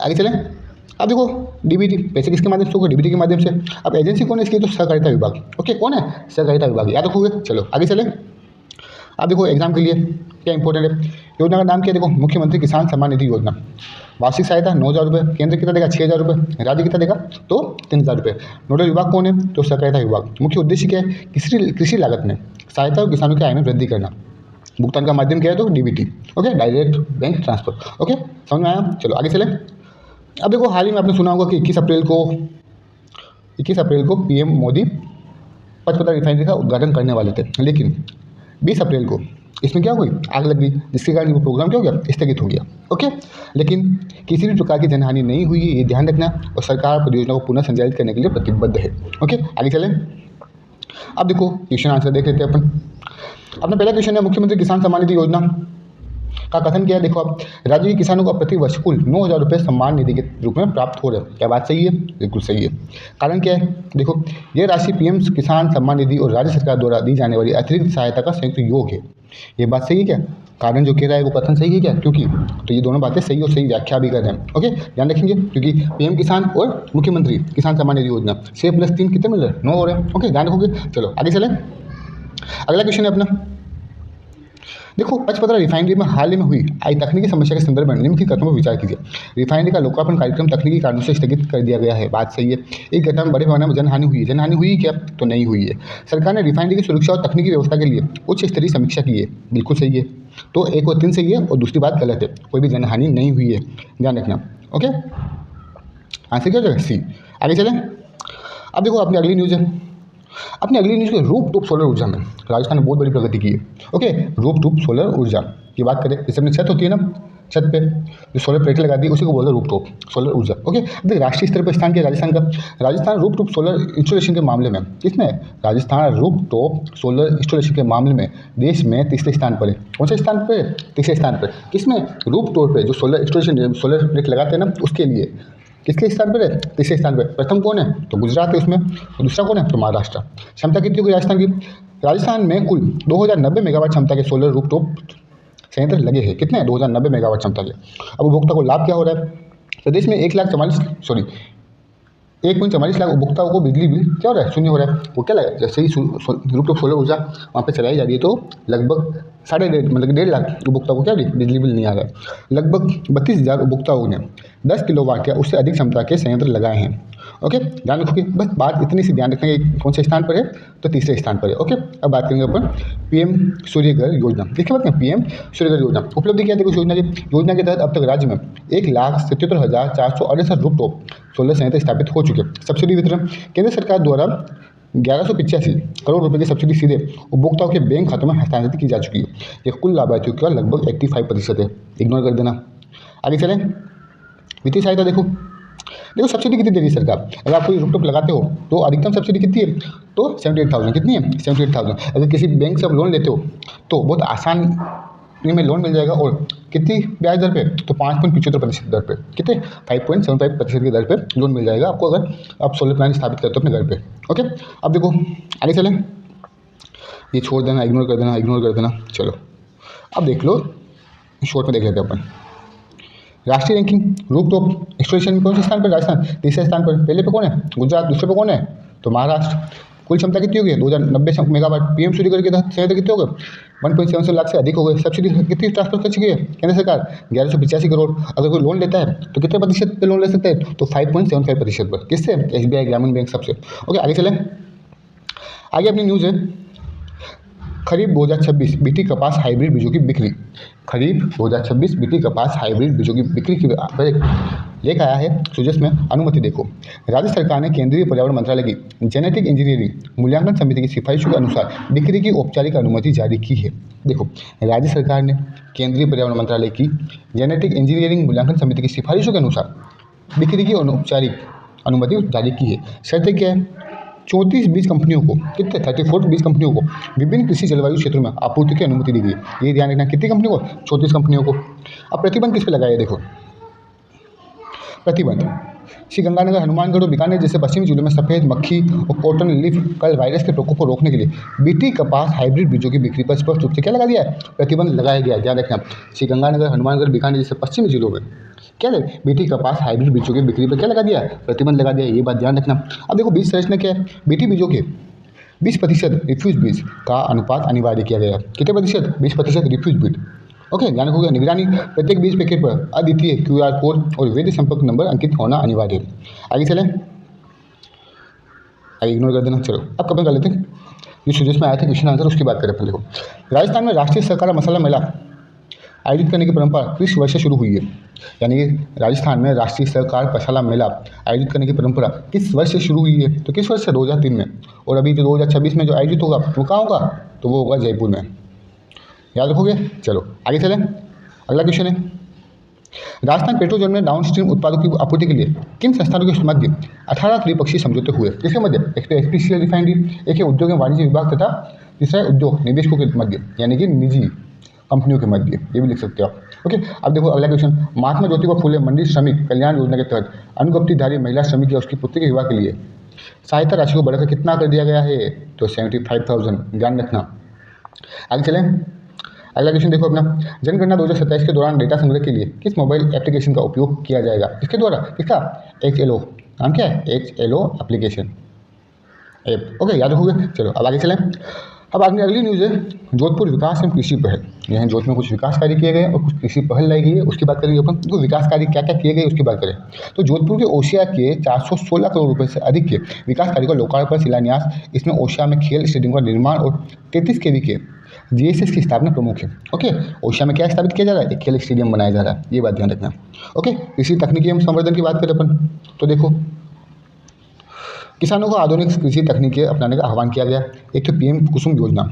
आगे चलें। अब देखो डीबीटी पैसे किसके माध्यम से होगा? डीबीटी के माध्यम से। अब एजेंसी कौन है इसकी? तो सहकारिता विभाग। ओके, कौन है? सहकारिता विभाग, याद रखोगे। चलो आगे चलें। अब देखो एग्जाम के लिए क्या इंपॉर्टेंट है, योजना का नाम क्या है? देखो मुख्यमंत्री किसान सम्मान निधि योजना। वार्षिक सहायता 9,000 रुपये, केंद्र कितना देगा? 6,000 रुपये, राज्य कितना देगा? तो 3,000 रुपये। नोडल विभाग कौन है? तो सहकारिता विभाग। मुख्य उद्देश्य क्या है? कृषि लागत में सहायता और किसानों की आय में वृद्धि करना। भुगतान का माध्यम क्या है? तो DBT. Okay, direct bank transfer. Okay, समझ में आया? चलो आगे चलें। अब देखो हाल ही में आपने सुना होगा कि 21 अप्रैल को पीएम मोदी पचपदरा रिफाइनरी का उद्घाटन करने वाले थे, लेकिन 20 अप्रैल को इसमें क्या हुई? आग लग गई, जिसके कारण वो प्रोग्राम क्या हो गया? स्थगित हो गया। ओके, लेकिन किसी भी प्रकार की जनहानि नहीं हुई है, ये ध्यान रखना, और सरकार परियोजना को पुनः संचालित करने के लिए प्रतिबद्ध है। ओके, आगे चलें। अब देखो क्वेश्चन आंसर देख लेते हैं अपन। अपना पहला क्वेश्चन है, मुख्यमंत्री किसान सम्मान निधि योजना का कथन क्या है? देखो आप, राज्य के किसानों को प्रति वर्ष कुल 9,000 रुपये सम्मान निधि के रूप में प्राप्त हो रहे हैं। क्या बात सही है? बिल्कुल सही है। कारण क्या है? देखो ये राशि पीएम किसान सम्मान निधि और राज्य सरकार द्वारा दी जाने वाली अतिरिक्त सहायता का संयुक्त योग है। ये बात सही है क्या? कारण जो कह रहा है वो कथन सही है क्या? क्योंकि तो ये दोनों बातें सही और सही व्याख्या भी कर रहे हैं। ओके, ध्यान रखेंगे, क्योंकि पीएम किसान और मुख्यमंत्री किसान सम्मान निधि योजना 6+3 कितने मिल रहे हैं? 9 हो रहे हैं। ओके, ध्यान रखोगे। चलो आगे चलें। अगला क्वेश्चन है अपना, देखो पचपदरा रिफाइनरी में हाल ही में हुई आई तकनीकी समस्या के संदर्भ में निम्नलिखित कथनों पर विचार कीजिए। रिफाइनरी का लोकार्पण कार्यक्रम तकनीकी कारणों से स्थगित कर दिया गया है। बात सही है। इस घटना में बड़े पैमाने में जनहानि हुई है। जनहानि हुई क्या? तो नहीं हुई है। सरकार ने रिफाइनरी की सुरक्षा और तकनीकी व्यवस्था के लिए उच्च स्तरीय समीक्षा की है। बिल्कुल सही है। तो 1 और 3 सही है, और दूसरी बात गलत है, कोई भी जनहानि नहीं हुई है। ध्यान रखना। ओके, आंसर क्या हो जाएगा? सी। आगे चलें। अब देखो अपनी अगली न्यूज़ है, अपनी अगली न्यूज़ के रूप टॉप सोलर ऊर्जा में राजस्थान ने बहुत बड़ी प्रगति की है। ओके, रूप टॉप सोलर ऊर्जा की बात करें, जैसे अपनी छत होती है ना, छत पे जो सोलर प्लेटें लगा दी उसी को बोलते हैं रूफटॉप सोलर ऊर्जा। ओके, अब देखिए राष्ट्रीय स्तर पर स्थान किया राजस्थान का। राजस्थान रूफटॉप सोलर इंस्टॉलेशन के मामले में किसमें, राजस्थान रूफटॉप सोलर इंस्टॉलेशन के मामले में देश में तीसरे स्थान पर है। कौन से स्थान पर, तीसरे स्थान पर। किसमें, रूफटॉप पे जो सोलर इंस्टॉलेशन सोलर प्लेट लगाते हैं ना उसके लिए किसके स्थान पर है, तीसरे स्थान पर। प्रथम कौन है, तो गुजरात है उसमें, और दूसरा कौन है, तो महाराष्ट्र। क्षमता कितनी होगी राजस्थान की, राजस्थान में कुल 2090 मेगावाट क्षमता के सोलर रूफटॉप संयंत्र लगे हैं। कितने, 2090 मेगावाट क्षमता के। अब उपभोक्ता को लाभ क्या हो रहा है, प्रदेश में 1.44 लाख उपभोक्ताओं को बिजली बिल क्या हो रहा है, शून्य हो रहा है। वो क्या लगा, जैसे ही रूफटॉप सोलर ऊर्जा वहाँ पे चलाई जा रही है तो लगभग 1.5 लाख उपभोक्ताओं को क्या बिजली बिल नहीं आ रहा है। लगभग 32,000 उपभोक्ताओं ने 10 किलोवाट या उससे अधिक क्षमता के संयंत्र लगाए हैं। ओके, ध्यान रखोगे, बस बात इतनी सी ध्यान रखना है कौन से स्थान पर है, तो तीसरे स्थान पर है। ओके, अब बात करेंगे अपन पीएम सूर्यघर योजना। देखिए बात पीएम सूर्यघर योजना उपलब्धि क्या है, उस योजना के तहत अब तक राज्य में 1,77,468 रूफटॉप सोलर संयंत्र स्थापित हो चुके हैं। सब्सिडी वितरण, केंद्र सरकार द्वारा 1185 करोड़ रुपए की सब्सिडी सीधे उपभोक्ताओं के बैंक खातों में हस्तांतरित की जा चुकी है। यह कुल लाभार्थियों का लगभग 85% है, इग्नोर कर देना। आगे चलें, वित्तीय सहायता देखो सब्सिडी कितनी दे रही है सरकार। अगर आप कोई रूफटॉप लगाते हो तो अधिकतम सब्सिडी कितनी है, तो 78,000। कितनी है, 78,000। अगर किसी बैंक से आप लोन लेते हो तो बहुत आसान में लोन मिल जाएगा, और कितनी ब्याज दर पे, तो 5.75% दर पे, कितने 5.75% की दर पे लोन मिल जाएगा आपको अगर आप सोलर प्लांट स्थापित करते हो अपने घर पे। ओके, अब देखो आगे चलें, ये छोड़ देना, इग्नोर कर देना। चलो अब देख लो, शॉर्ट में देख लेते हैं अपन। राष्ट्रीय रैंकिंग रूफटॉप इंस्टॉलेशन में कौन से स्थान पर, राजस्थान तीसरे स्थान पर। पहले पे कौन है, गुजरात, दूसरे पे कौन है, तो महाराष्ट्र। कुल क्षमता कितनी होगी, 2090 मेगावाट। पीएम सूर्यघर के तहत संयंत्र कितने हो गए, 1.77 लाख से अधिक हो गए। सब्सिडी कितनी ट्रांसफर कर चुकी है केंद्र सरकार, 1185 करोड़। अगर कोई लोन लेता है तो कितने प्रतिशत पे लोन ले सकते हैं, तो 5.75% पर। किससे, SBI ग्रामीण बैंक सबसे। ओके, आगे चलें, आगे अपनी न्यूज़ है खरीफ 2026 बीटी कपास हाइब्रिड बीजों की बिक्री। खरीफ 2026 बीटी कपास हाइब्रिड बीजों की बिक्री की लेकर आया है सुजस में अनुमति। देखो, राज्य सरकार ने केंद्रीय पर्यावरण मंत्रालय की जेनेटिक इंजीनियरिंग मूल्यांकन समिति की सिफारिशों के अनुसार बिक्री की औपचारिक अनुमति जारी की है। देखो, राज्य सरकार ने केंद्रीय पर्यावरण मंत्रालय की जेनेटिक इंजीनियरिंग मूल्यांकन समिति की सिफारिशों के अनुसार बिक्री की औपचारिक अनुमति जारी की है। शर्तें क्या है, 34 बीज कंपनियों को, कितने 34 बीज कंपनियों को विभिन्न कृषि जलवायु क्षेत्रों में आपूर्ति की अनुमति दी गई है। ये ध्यान रखना, कितनी कंपनियों को, 34 कंपनियों को। अब प्रतिबंध किस पे लगाया, देखो प्रतिबंध श्रीगंगानगर, हनुमानगढ़ और बीकानेर जैसे पश्चिमी जिलों में सफ़ेद मक्खी और कॉटन लीफ कल वायरस के प्रकोप को रोकने के लिए बीटी कपास हाइब्रिड बीजों की बिक्री पर स्पष्ट रूप से क्या लगा दिया है, प्रतिबंध लगाया गया है। ध्यान रखना, श्रीगंगानगर, हनुमानगढ़, बीकानेर जैसे पश्चिमी जिलों में क्या है, बीटी कपास हाइब्रिड बीजों की बिक्री पर क्या लगा दिया है, प्रतिबंध लगा दिया है। ये बात ध्यान रखना। अब देखो, बीज संरचना क्या है, बीटी बीजों के 20% रिफ्यूज बीज का अनुपात अनिवार्य किया गया है। कितने प्रतिशत, 20% रिफ्यूज बीज। ओके, ध्यान रखोगे, निगरानी प्रत्येक बीज पैकेट पर अद्वितीय QR कोड और वैध संपर्क नंबर अंकित होना अनिवार्य है। आगे चलें, आगे इग्नोर कर देना। चलो अब कब कर लेते हैं, जो सुजेश में आया था क्वेश्चन आंसर, उसकी बात करें अपन। देखो, राजस्थान में राष्ट्रीय सहकारी मसाला मेला आयोजित करने की परंपरा किस वर्ष से शुरू हुई है, यानी कि राजस्थान में राष्ट्रीय सहकार मसाला मेला आयोजित करने की परंपरा किस वर्ष से शुरू हुई है, तो किस वर्ष से, 2003 में। और अभी जो 2026 में जो आयोजित होगा वो कहाँ होगा, तो वो होगा जयपुर में। याद रखोगे। चलो आगे चलें, अगला क्वेश्चन है, राजस्थान पेट्रोल में डाउन स्ट्रीम उत्पादों की आपूर्ति के लिए किन संस्थानों के मध्य 18 त्रिपक्षीय समझौते हुए। इसके मध्य एक तो SPCL रिफाइनरी, एक है उद्योग एवं वाणिज्य विभाग तथा तीसरा है उद्योग निवेशकों के मध्य, यानी कि निजी कंपनियों के मध्य, ये भी लिख सकते हो आप। ओके, अब देखो अगला क्वेश्चन, महात्मा ज्योतिबा फुले मंडी श्रमिक कल्याण योजना के तहत अनुगप्तिधारी महिला श्रमिक या उसकी पुत्री के विवाह के लिए सहायता राशि को बढ़ाकर कितना कर दिया गया है, तो 75,000। ध्यान रखना। आगे चलें, अगला क्वेश्चन देखो अपना, जनगणना 2027 के दौरान डेटा संग्रह के लिए किस मोबाइल एप्लीकेशन का उपयोग किया जाएगा, इसके द्वारा, किसका, HLO, नाम क्या है, HLO एप्लीकेशन ऐप। ओके, याद रखोगे। चलो अब आगे चलें। अब आगे अगली न्यूज़ है जोधपुर विकास एवं कृषि पहल। यहाँ जोधपुर में कुछ विकास कार्य किए गए और कुछ कृषि पहल लाई गई है, उसकी बात करेंगे अपन। तो विकास कार्य क्या क्या किए गए उसकी बात करें तो जोधपुर के ओशिया के 416 करोड़ रुपए से अधिक के विकास कार्य का लोकार्पण शिलान्यास। इसमें ओशिया में खेल स्टेडियम का निर्माण और 33 kV के GSS की स्थापना प्रमुख है। ओके, ओशिया में क्या स्थापित किया जा रहा है, एक खेल स्टेडियम बनाया जा रहा है, ये बात ध्यान रखना। ओके, कृषि तकनीकी एवं संवर्धन की बात करें अपन तो देखो, किसानों को आधुनिक कृषि तकनीकें अपनाने का आह्वान किया गया। एक तो PM कुसुम योजना,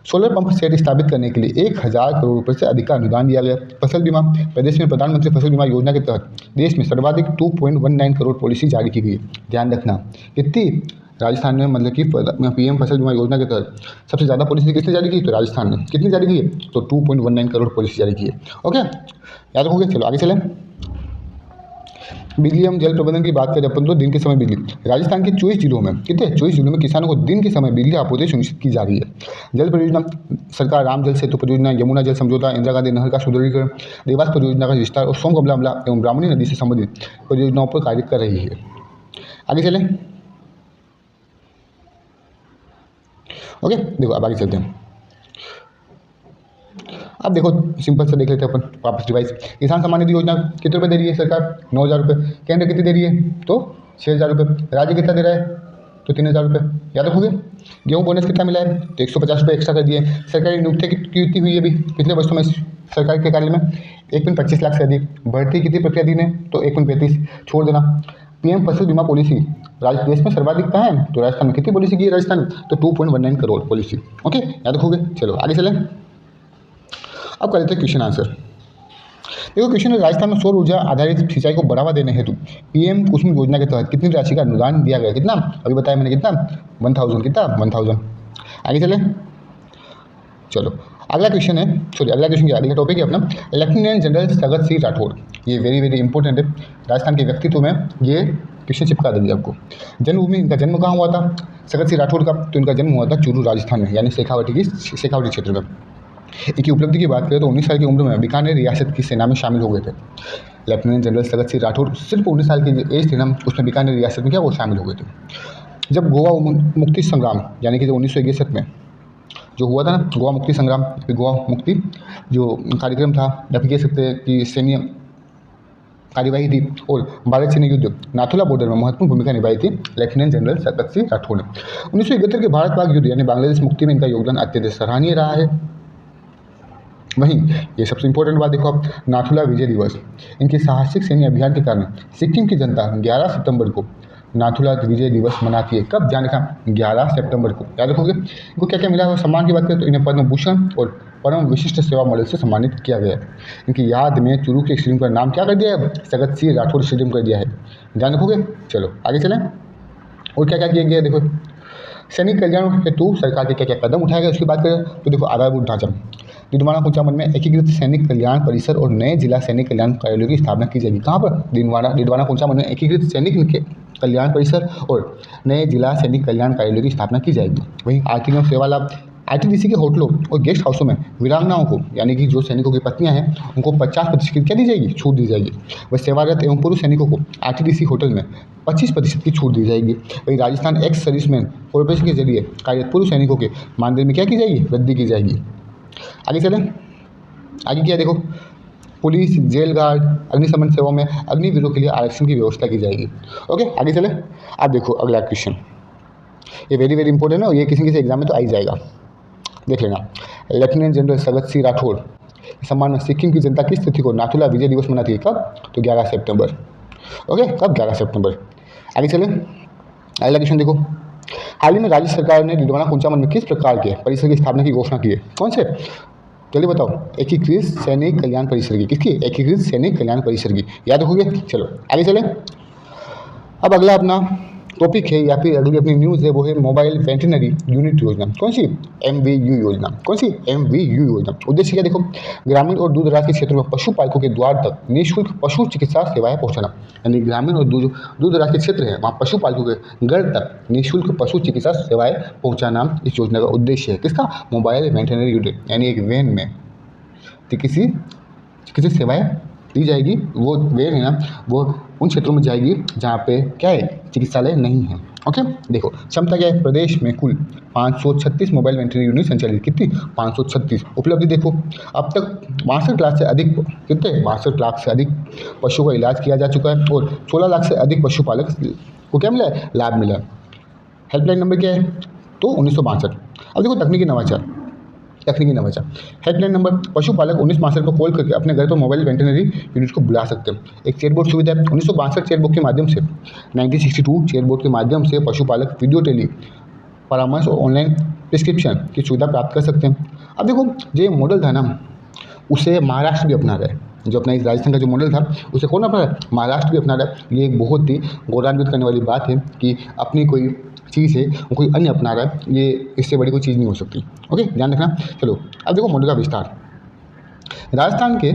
सोलर पंप सेट स्थापित करने के लिए 1,000 करोड़ रुपये से अधिक का अनुदान दिया गया। फसल बीमा, प्रदेश में प्रधानमंत्री फसल बीमा योजना के तहत देश में सर्वाधिक 2.19 करोड़ पॉलिसी जारी की गई। ध्यान रखना कितनी, राजस्थान में मतलब कि पीएम फसल बीमा योजना के तहत सबसे ज़्यादा पॉलिसी किसने जारी की, तो राजस्थान ने। कितनी जारी की है, तो 2.19 करोड़ पॉलिसी जारी की है। ओके, याद रखोगे। चलो आगे चलें। बिजली एवं जल प्रबंधन की बात करें अपन तो दिन के समय बिजली, राजस्थान के 24 जिलों में, कितने 24 जिलों में किसानों को दिन के समय बिजली आपूर्ति सुनिश्चित की जा रही है। जल परियोजना, सरकार राम जल सेतु परियोजना, यमुना जल समझौता, इंदिरा गांधी नहर का सुदृढ़ीकरण, देवास परियोजना का विस्तार और सोमगमला अमला एवं ब्राह्मणी नदी से संबंधित परियोजनाओं पर कार्य कर रही है। आगे चलें। ओके, देखो अब आगे चलते हैं। अब देखो सिंपल से देख लेते हैं अपन वापस रिवाइज। किसान सम्मान निधि योजना कितने रुपये दे रही है सरकार, 9,000 रुपये। केंद्र कितनी दे रही है, तो 6,000 रुपये। राज्य कितना दे रहा है, तो 3,000 रुपये। याद रखोगे। गेहूँ बोनस कितना मिला है, तो 150 रुपये एक्स्ट्रा कर दिए। सरकारी नियुक्ति कितनी हुई है अभी पिछले वर्षों में सरकार के कार्य में, 1.25 लाख से अधिक। भर्ती कितनी प्रक्रिया दिन है, तो 1.35 छोड़ देना। पीएम फसल बीमा पॉलिसी देश में सर्वाधिक कहाँ है, तो राजस्थान में। कितनी पॉलिसी की है राजस्थान में, तो 2.19 करोड़ पॉलिसी। ओके, याद रखोगे। चलो आगे चलें। अब कर लेते हैं क्वेश्चन आंसर। देखो क्वेश्चन है, राजस्थान में सौर ऊर्जा आधारित सिंचाई को बढ़ावा देने हेतु पीएम कुसुम योजना के तहत कितनी राशि का अनुदान दिया गया। कितना, अभी बताया मैंने, कितना 1,000। कितना 1,000। आगे चलें। चलो अगला क्वेश्चन है, सॉरी अगला क्वेश्चन क्या, अगला टॉपिक है अपना लेफ्टिनेंट जनरल सगत सिंह राठौड़। ये वेरी वेरी इंपॉर्टेंट है, राजस्थान के व्यक्तित्व में ये क्वेश्चन चिपका देंगे आपको। जन्मभूमि, इनका जन्म कहाँ हुआ था, सगत सिंह राठौड़ का, तो इनका जन्म हुआ था चूरू राजस्थान में, यानी शेखावटी क्षेत्र में। इनकी उपलब्धि की बात करें तो 19 साल की उम्र में बीकानेर रियासत की सेना में शामिल हो गए थे। लेफ्टिनेंट जनरल सगत सिंह राठौड़ सिर्फ 19 साल की एज थी ना, उसमें बीकानेर रियासत में क्या वो शामिल हो गए थे। जब गोवा मुक्ति संग्राम यानी कि 1961 में जो हुआ था ना, गोवा मुक्ति संग्राम, गोवा मुक्ति जो कार्यक्रम था, या फिर कह सकते हैं कि सैन्य कार्यवाही थी, और भारत चीन युद्ध नाथुला बॉर्डर में महत्वपूर्ण भूमिका निभाई थी लेफ्टिनेंट जनरल सगत सिंह राठौड़ ने। 1971 के भारत पाक युद्ध यानी बांग्लादेश मुक्ति में इनका योगदान अत्यंत सराहनीय रहा है। वहीं ये सबसे इंपॉर्टेंट बात देखो आप, नाथुला विजय दिवस, इनके साहसिक सैन्य अभियान के कारण सिक्किम की जनता 11 सितंबर को नाथुला विजय दिवस मनाती है। कब, ध्यान रखना, 11 सितंबर को। याद रखोगे। इनको क्या क्या मिला है सम्मान की बात करें तो इन्हें पद्म भूषण और परम विशिष्ट सेवा मॉडल से सम्मानित किया गया है। इनकी याद में चूरू के स्टेडियम का नाम क्या कर दिया है, सगत सिंह राठौड़ स्टेडियम कर दिया है। ध्यान रखोगे। चलो आगे चलें। और क्या क्या किया गया है देखो, सैनिक कल्याण हेतु सरकार के क्या क्या कदम उठाया गया उसकी बात करें तो देखो, आधारभूत ढांचा, दिनवाना कुंचामन में एकीकृत सैनिक कल्याण परिसर और नए जिला सैनिक कल्याण कार्यालयों की स्थापना की जाएगी। कहाँ पर, दिनवाना कुंचामन में एकीकृत सैनिक कल्याण परिसर और नए जिला सैनिक कल्याण कार्यालयों की स्थापना की जाएगी। वहीं आर्थिक एवं सेवा लाभ, आईटीडीसी के होटलों और गेस्ट हाउसों में विरांगनाओं को यानी कि जो सैनिकों की पत्नियां हैं उनको 50% क्या दी जाएगी, छूट दी जाएगी। वह सेवारत एवं पुरुष सैनिकों को आईटीडीसी होटल में 25% की छूट दी जाएगी। वहीं राजस्थान एक्स सर्विसमैन कॉर्पोरेशन के जरिए कार्यरत पूर्व सैनिकों के मानदेय में क्या की जाएगी, वृद्धि की जाएगी। आगे चलें। आगे क्या देखो, पुलिस, जेल गार्ड, अग्निशमन सेवाओं में अग्निवीरों के लिए आरक्षण की व्यवस्था की जाएगी। ओके, आगे चलें। अब देखो अगला क्वेश्चन, ये वेरी वेरी इंपॉर्टेंट है और ये किसी एग्जाम में तो आ ही जाएगा, देख लेना। लेफ्टिनेंट जनरल सगत सिंह राठौड़ सम्मान में सिक्किम की जनता किस तिथि को नाथुला विजय दिवस मनाती है, कब, तो 11 सितंबर। ओके, कब, 11 सितंबर। आगे चलें। अगला क्वेश्चन देखो, हाल ही में राज्य सरकार ने दिनवाना कुंचामन में किस प्रकार के परिसर की स्थापना की घोषणा की है, कौन से, जल्दी बताओ, एकीकृत सैनिक कल्याण परिसर की। किसकी, एकीकृत सैनिक कल्याण परिसर की। याद रखोगे। चलो आगे चलें। अब अगला अपना टॉपिक है या फिर अगली अपनी न्यूज़ है वो है मोबाइल वेटरनरी यूनिट योजना। कौन सी, MVU योजना। कौन सी, MVU योजना। उद्देश्य क्या देखो, ग्रामीण और दूर दराज के क्षेत्रों में पशुपालकों के द्वार तक निःशुल्क पशु चिकित्सा सेवाएं पहुंचाना, यानी ग्रामीण और दूर दराज के क्षेत्र है वहाँ पशुपालकों के घर तक निःशुल्क पशु चिकित्सा सेवाएं पहुँचाना इस योजना का उद्देश्य है। किसका, मोबाइल वेटरनरी यूनिट, यानी एक वैन में चिकित्सा सेवाएं दी जाएगी। वो वैन है ना, वो उन क्षेत्रों में जाएगी जहाँ पे क्या है, चिकित्सालय नहीं है। ओके, देखो क्षमता क्या है, प्रदेश में कुल 536 मोबाइल वेटरनरी यूनिट संचालित, कितनी, 536। उपलब्धि देखो, अब तक 62 लाख से अधिक, कितने, 62 लाख से अधिक पशुओं का इलाज किया जा चुका है और 16 लाख से अधिक पशुपालक को क्या मिला है, लाभ मिला। हेल्पलाइन नंबर क्या है, तो 1962। अब देखो तकनीकी नवाचार, हेल्पलाइन नंबर, पशुपालक 1962 पर कॉल करके अपने घर पर मोबाइल वेटरनरी यूनिट को बुला सकते हैं। एक चैटबॉट सुविधा है, 1962 चैटबॉट के माध्यम से, 1962 चैटबॉट के माध्यम से पशुपालक वीडियो टेली परामर्श और ऑनलाइन प्रिस्क्रिप्शन की सुविधा प्राप्त कर सकते हैं। अब देखो जो ये मॉडल था ना, उसे महाराष्ट्र भी अपना रहा है। जो अपना इस राजस्थान का जो मॉडल था उसे कौन अपना रहा है? महाराष्ट्र भी अपना रहा है। ये एक बहुत ही गौरवान्वित करने वाली बात है कि अपनी कोई चीज़ है वो कोई अन्य अपना रहा है, ये इससे बड़ी कोई चीज़ नहीं हो सकती। ओके, ध्यान रखना। चलो अब देखो मॉडल का विस्तार। राजस्थान के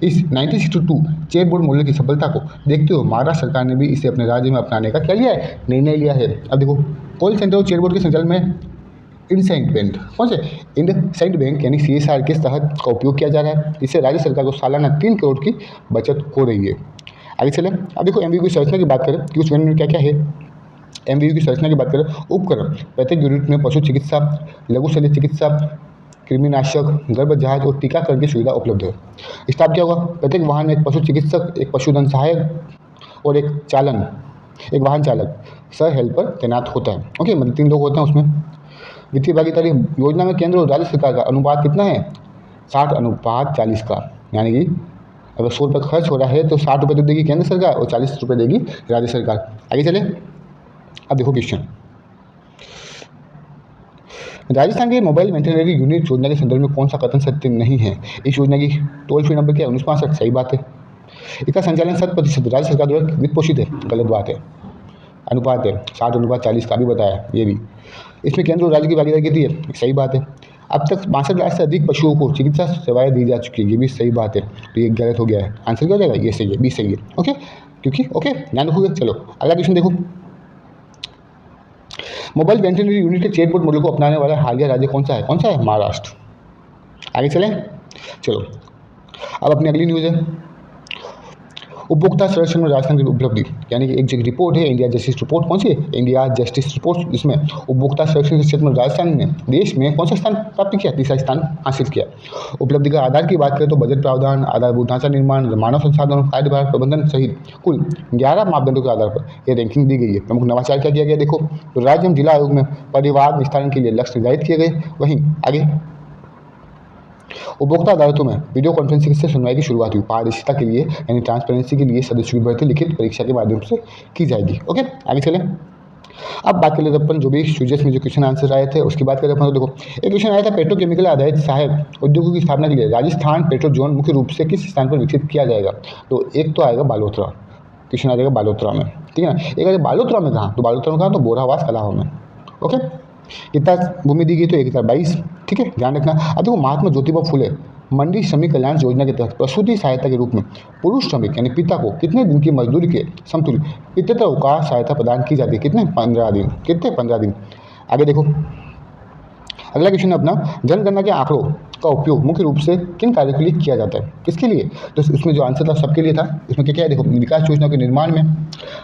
इस 1962 चेक बोर्ड मॉडल की सफलता को देखते हुए महाराष्ट्र सरकार ने भी इसे अपने राज्य में अपनाने का क्या लिया है? निर्णय लिया है। अब देखो कॉल सेंटर और चेक बोर्ड के संचालन में इंडसइंड बैंक, कौन से? इंडसइंड बैंक यानी CSR के तहत का उपयोग किया जा रहा है। इससे राज्य सरकार को सालाना 3 करोड़ की बचत हो रही है। आगे चले। अब देखो MVU की संरचना की बात करें कि उस में क्या क्या है। MVU की संरचना की बात करें, उपकरण प्रत्येक यूनिट में पशु चिकित्सा, लघु शल्य चिकित्सा, कृमिनाशक, गर्भ जहाज और टीकाकरण की सुविधा उपलब्ध है। स्टाफ क्या होगा? प्रत्येक वाहन में एक पशु चिकित्सक, एक पशुधन सहायक और एक वाहन चालक सह हेल्पर तैनात होता है। ओके, मतलब 3 लोग होते हैं उसमें। वित्तीय भागीदारी योजना में केंद्र और राज्य सरकार का अनुपात कितना है? 60:40 का, यानी कि अगर 100 रुपये खर्च हो रहा है तो 60 रुपये तो देगी केंद्र सरकार और 40 रुपये देगी राज्य सरकार। आगे चले। अब देखो क्वेश्चन, राजस्थान के मोबाइल वेटरनरी यूनिट योजना के संदर्भ में कौन सा कथन सत्य नहीं है? इस योजना की टोल फ्री नंबर क्या है? 1965। सही बात है। इसका संचालन 100% राज्य सरकार द्वारा वित्त पोषित है। गलत बात है। अनुपात है 60:40 का भी बताया ये भी। इसमें केंद्र और राज्य की भागीदारी कितनी है? सही बात है। अब तक 62 लाख से अधिक पशुओं को चिकित्सा सेवाएं दी जा चुकी है। ये भी सही बात है। तो ये गलत हो गया है। आंसर क्या हो जाएगा? ये सही है, बी सही है। ओके, क्योंकि ओके ध्यान रखोगे। चलो अगला क्वेश्चन देखो। मोबाइल वेटरनरी यूनिट के चेक बोर्ड मॉडल को अपनाने वाला हालिया राज्य कौन सा है? कौन सा है? महाराष्ट्र। आगे चलें। चलो अब अपनी अगली न्यूज़ है उपभोक्ता संरक्षण में राजस्थान की उपलब्धि, यानी कि एक रिपोर्ट है इंडिया जस्टिस रिपोर्ट। कौन सी है? India justice report. इसमें उपभोक्ता संरक्षण के क्षेत्र में राजस्थान ने देश में कौन सा स्थान प्राप्त किया? 3रा स्थान हासिल किया। उपलब्धि का आधार की बात करें तो बजट प्रावधान, आधारभूत ढांचा निर्माण, मानव संसाधन, कार्यभार प्रबंधन सहित कुल 11 मापदंडों के आधार पर यह रैंकिंग दी गई है। प्रमुख नवाचार क्या किया गया? देखो तो राज्य एवं जिला आयोग में परिवार निस्तारण के लिए लक्ष्य निर्धारित किए गए। वहीं आगे उपभोक्ता अदालतों में वीडियो कॉन्फ्रेंसिंग से सुनवाई की शुरुआत हुई। पारदर्शिता के लिए यानी ट्रांसपेरेंसी के लिए सदस्यों की भर्ती लिखित परीक्षा के माध्यम से की जाएगी। ओके, आगे चलें। अब बात कर लेते अपन जो भी सूजस में जो क्वेश्चन आंसर आए थे उसकी बात करें अपन। तो देखो एक क्वेश्चन आया था, पेट्रोकेमिकल आधारित सहायक उद्योगों की स्थापना के लिए राजस्थान पेट्रो जोन मुख्य रूप से किस स्थान पर विकसित किया जाएगा? तो एक तो आएगा बालोतरा, क्वेश्चन आ जाएगा बालोतरा में, ठीक है ना। एक आएगा बालोतरा में कहाँ? तो बालोतरा में कहाँ? तो बोरावास कलाहों में। ओके, कितना भूमि दी गई? तो 1022। ठीक है, ध्यान रखना। अब देखो महात्मा ज्योतिबा फुले मंडी श्रमिक कल्याण योजना के तहत प्रसूति सहायता के रूप में पुरुष श्रमिक यानी पिता को कितने दिन की मजदूरी के समतुल्य पितृत्व अवकाश सहायता प्रदान की जाती है? कितने? 15 दिन। कितने? 15 दिन। आगे देखो अगला क्वेश्चन है अपना, जनगणना के आंकड़ों का उपयोग मुख्य रूप से किन कार्यों के लिए किया जाता है? किसके लिए? तो इसमें जो आंसर था सबके लिए था। इसमें क्या क्या है? देखो विकास योजनाओं के निर्माण में,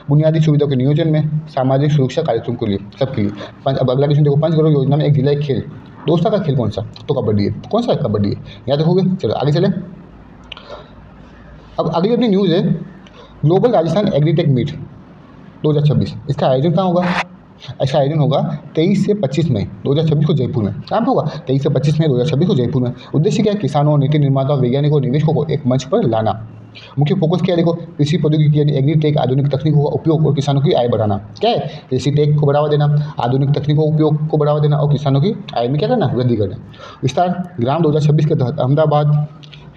बुनियादी सुविधाओं के नियोजन में, सामाजिक सुरक्षा कार्यक्रम के लिए, सबके लिए। अब अगला क्वेश्चन देखो, पंचगढ़ योजना में एक जिला एक खेल, दोस्तों का खेल कौन सा? तो कबड्डी है। कौन सा है? कबड्डी है। याद रखोगे। चलो आगे चलें। अब अगली अपनी न्यूज़ है ग्लोबल राजस्थान एग्रीटेक मीट 2026। इसका आयोजन कहाँ होगा? इसका आयोजन होगा 23 से 25 मई 2026 को जयपुर में। कहाँ पे होगा? 23 से 25 मई 2026 को जयपुर में। उद्देश्य क्या है? किसानों, नीति निर्माताओं, वैज्ञानिकों और निवेशकों को एक मंच पर लाना। मुख्य फोकस क्या है? देखो कृषि प्रौद्योगिकी यानी एग्रीटेक, आधुनिक तकनीकों का उपयोग और किसानों की आय बढ़ाना। क्या है? कृषि टेक को बढ़ावा देना, आधुनिक तकनीकों का उपयोग को बढ़ावा देना और किसानों की आय में क्या करना? वृद्धि करना। विस्तार ग्राम 2026 के तहत अहमदाबाद,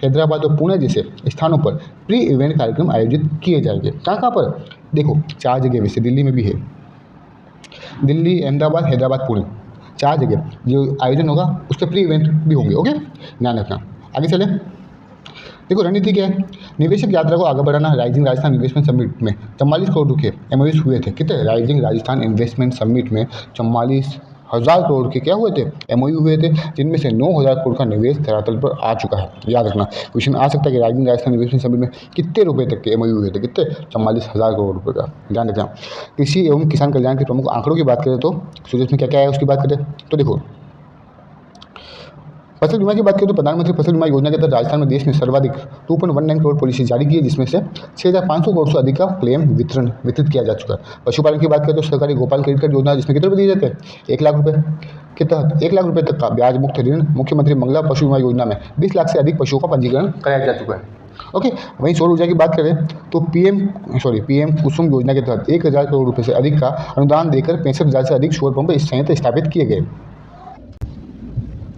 हैदराबाद और पुणे जैसे स्थानों पर प्री इवेंट कार्यक्रम आयोजित किए जाएंगे। कहाँ पर? देखो 4 जगह, वैसे दिल्ली में भी है, दिल्ली, अहमदाबाद, हैदराबाद, पुणे, 4 जगह जो आयोजन होगा उसके प्री इवेंट भी होंगे। ओके, ध्यान रखना। आगे चले। देखो रणनीति क्या है? निवेशक यात्रा को आगे बढ़ाना। राइजिंग राजस्थान इन्वेस्टमेंट समिट में 44 करोड़ के MOUs हुए थे। कितने? राइजिंग राजस्थान इन्वेस्टमेंट समिट में 44,000 करोड़ के क्या हुए थे? MOU हुए थे, जिनमें से 9,000 करोड़ का निवेश धरातल पर आ चुका है। याद रखना, क्वेश्चन आ सकता है कि राइजिंग राजस्थान इन्वेस्टमेंट समिट में कितने रुपए तक के MOU हुए थे? कितने? 44,000 करोड़ रुपये का। ध्यान रखना। कृषि एवं किसान कल्याण के प्रमुख आंकड़ों की बात करें तो सूचक में क्या क्या है उसकी बात करें तो देखो फसल बीमा की बात करें तो प्रधानमंत्री फसल बीमा योजना के तहत राजस्थान में देश में सर्वाधिक 2.19 करोड़ पॉलिसी जारी की है, जिसमें से 6,500 करोड़ से अधिक का क्लेम वितरित किया जा चुका है। पशुपालन की बात करें तो सरकारी गोपाल क्रेडिट कार्ड योजना, जिसमें कितने रुपये दिए जाते हैं? 1 लाख रुपये के तहत 1 लाख रुपये तक का ब्याज मुक्त ऋण मुख्यमंत्री मंगला पशु बीमा योजना में 20 लाख से अधिक पशुओं का पंजीकरण कराया जा चुका है। ओके, वहीं सौर ऊर्जा की बात करें तो पीएम कुसुम योजना के तहत 1,000 करोड़ रुपये से अधिक का अनुदान देकर 65,000 से अधिक सौर पंप संयंत्र स्थापित किए गए।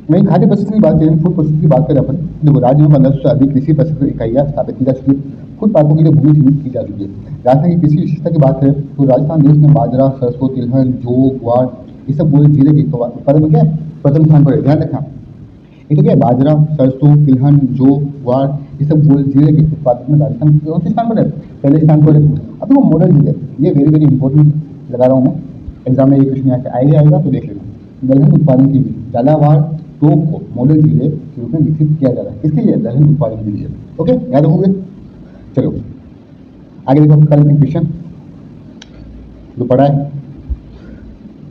वहीं खाद्य प्रोसेसिंग की बात करें, फूड प्रोसेसिंग की बात करें अपन, देखो राज्य में 1500 से अधिक कृषि प्रोसेसिंग इकाइयाँ स्थापित की जा चुकी है। फूड पार्कों की जो भूमि चिन्हित की जा चुकी है। राजस्थान की कृषि विशेषता की बात करें तो राजस्थान देश में बाजरा, सरसों, तिलहन, जौ, ग्वार, ये सब पूरे जिले के उत्पादन में क्या है, प्रथम स्थान पर है। ध्यान रखना, ये तो क्या है, बाजरा, सरसों, तिलहन, जौ, ग्वार, ये सब गोल जिले के उत्पादन में राजस्थान कौन से स्थान पर है, पहले स्थान पर है। अब देखो मॉडल जिले, ये वेरी वेरी इंपॉर्टेंट लगा रहा हूँ मैं, एग्जाम में ये क्वेश्चन यहाँ से आइडिया आएगा तो देख लेना। दलहन उत्पादन के लिए झालावाड़ टोंक को मॉडल जिले के रूप में विकसित किया जा रहा है। किसके लिए, दलहन उत्पादन के लिए। ओके, याद रखोगे। चलो आगे देखो, कल क्वेश्चन जो पढ़ा है,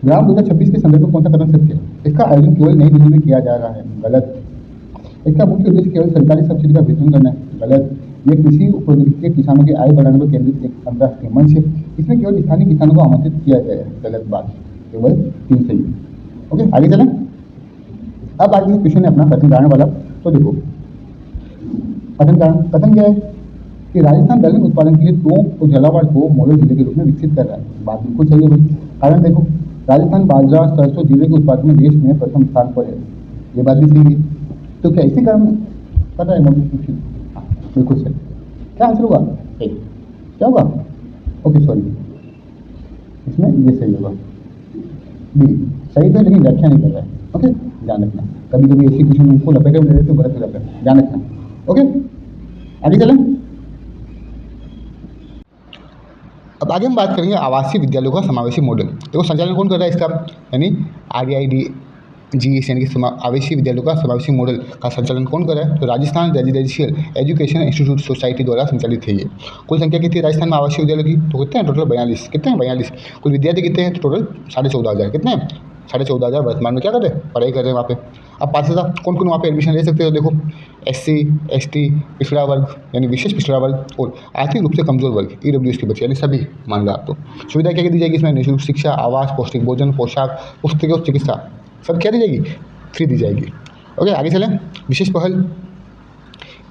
ग्राम 2026 के संदर्भ में कौन सा कदम सत्य है। इसका आयोजन केवल नई दिल्ली में किया जा रहा है, गलत। इसका मुख्य उद्देश्य केवल सरकारी सब्सिडी का वितरण करना है, गलत। ये कृषि प्रौद्योगिकी के किसानों की आय बढ़ाने पर केंद्रित एक अंतर्राष्ट्रीय मंच है। इसमें केवल स्थानीय किसानों को आमंत्रित किया जाएगा, गलत बात। केवल 3 सही। ओके, आगे चलें। अब आज क्वेश्चन है अपना कथन कारण वाला। तो देखो कथन कारण, कथन क्या है कि राजस्थान दलहन उत्पादन के लिए टोंक और झालावाड़ को मॉडल जिले के रूप में विकसित कर रहा है। बात बिल्कुल सही है भाई। कारण देखो, राजस्थान बाजरा, सरसों, जीरे के उत्पादन में देश में प्रथम स्थान पर है। ये बात भी सही है। तो क्या इसी कारण कर रहा है मॉडल विकसित? हाँ, बिल्कुल सही। क्या आंसर होगा? ए क्या होगा? ओके सॉरी, इसमें ये सही होगा, बी सही तो, लेकिन व्याख्या नहीं कर रहा है। ओके, ध्यान रखना, कभी कभी ऐसी क्वेश्चन को लपेटे में ले लेते हो, गलत हो जाता है, ध्यान रखना। ओके, आगे चलें। अब आगे हम बात करेंगे आवासीय विद्यालयों का समावेशी मॉडल। देखो संचालन कौन कर रहा है इसका, यानी REIDGS यानी कि आवासीय विद्यालयों का समावेशी मॉडल का संचालन कौन कर रहा है, तो Rajasthan residential education institute society द्वारा संचालित है ये। कुल संख्या कितनी है राजस्थान में आवासीय विद्यालयों की, तो कितने हैं टोटल, 42। कितने हैं, 42। कुल विद्यार्थी कितने हैं, तो टोटल 14,500। कितने हैं, 14,500 वर्तमान में क्या कर रहे हैं, पढ़ाई कर रहे हैं वहाँ पे। अब पात्रता कौन कौन वहाँ पे एडमिशन ले सकते हो, देखो SC ST पिछड़ा वर्ग यानी विशेष पिछड़ा वर्ग और आर्थिक रूप से कमजोर वर्ग EWS के बच्चे, यानी सभी मान लो आपको। सुविधा क्या दी जाएगी इसमें, निःशुल्क शिक्षा, आवास, पौष्टिक भोजन, पोशाक, पुस्तकें और चिकित्सा, सब क्या दी जाएगी, फ्री दी जाएगी। ओके, आगे चलें। विशेष पहल,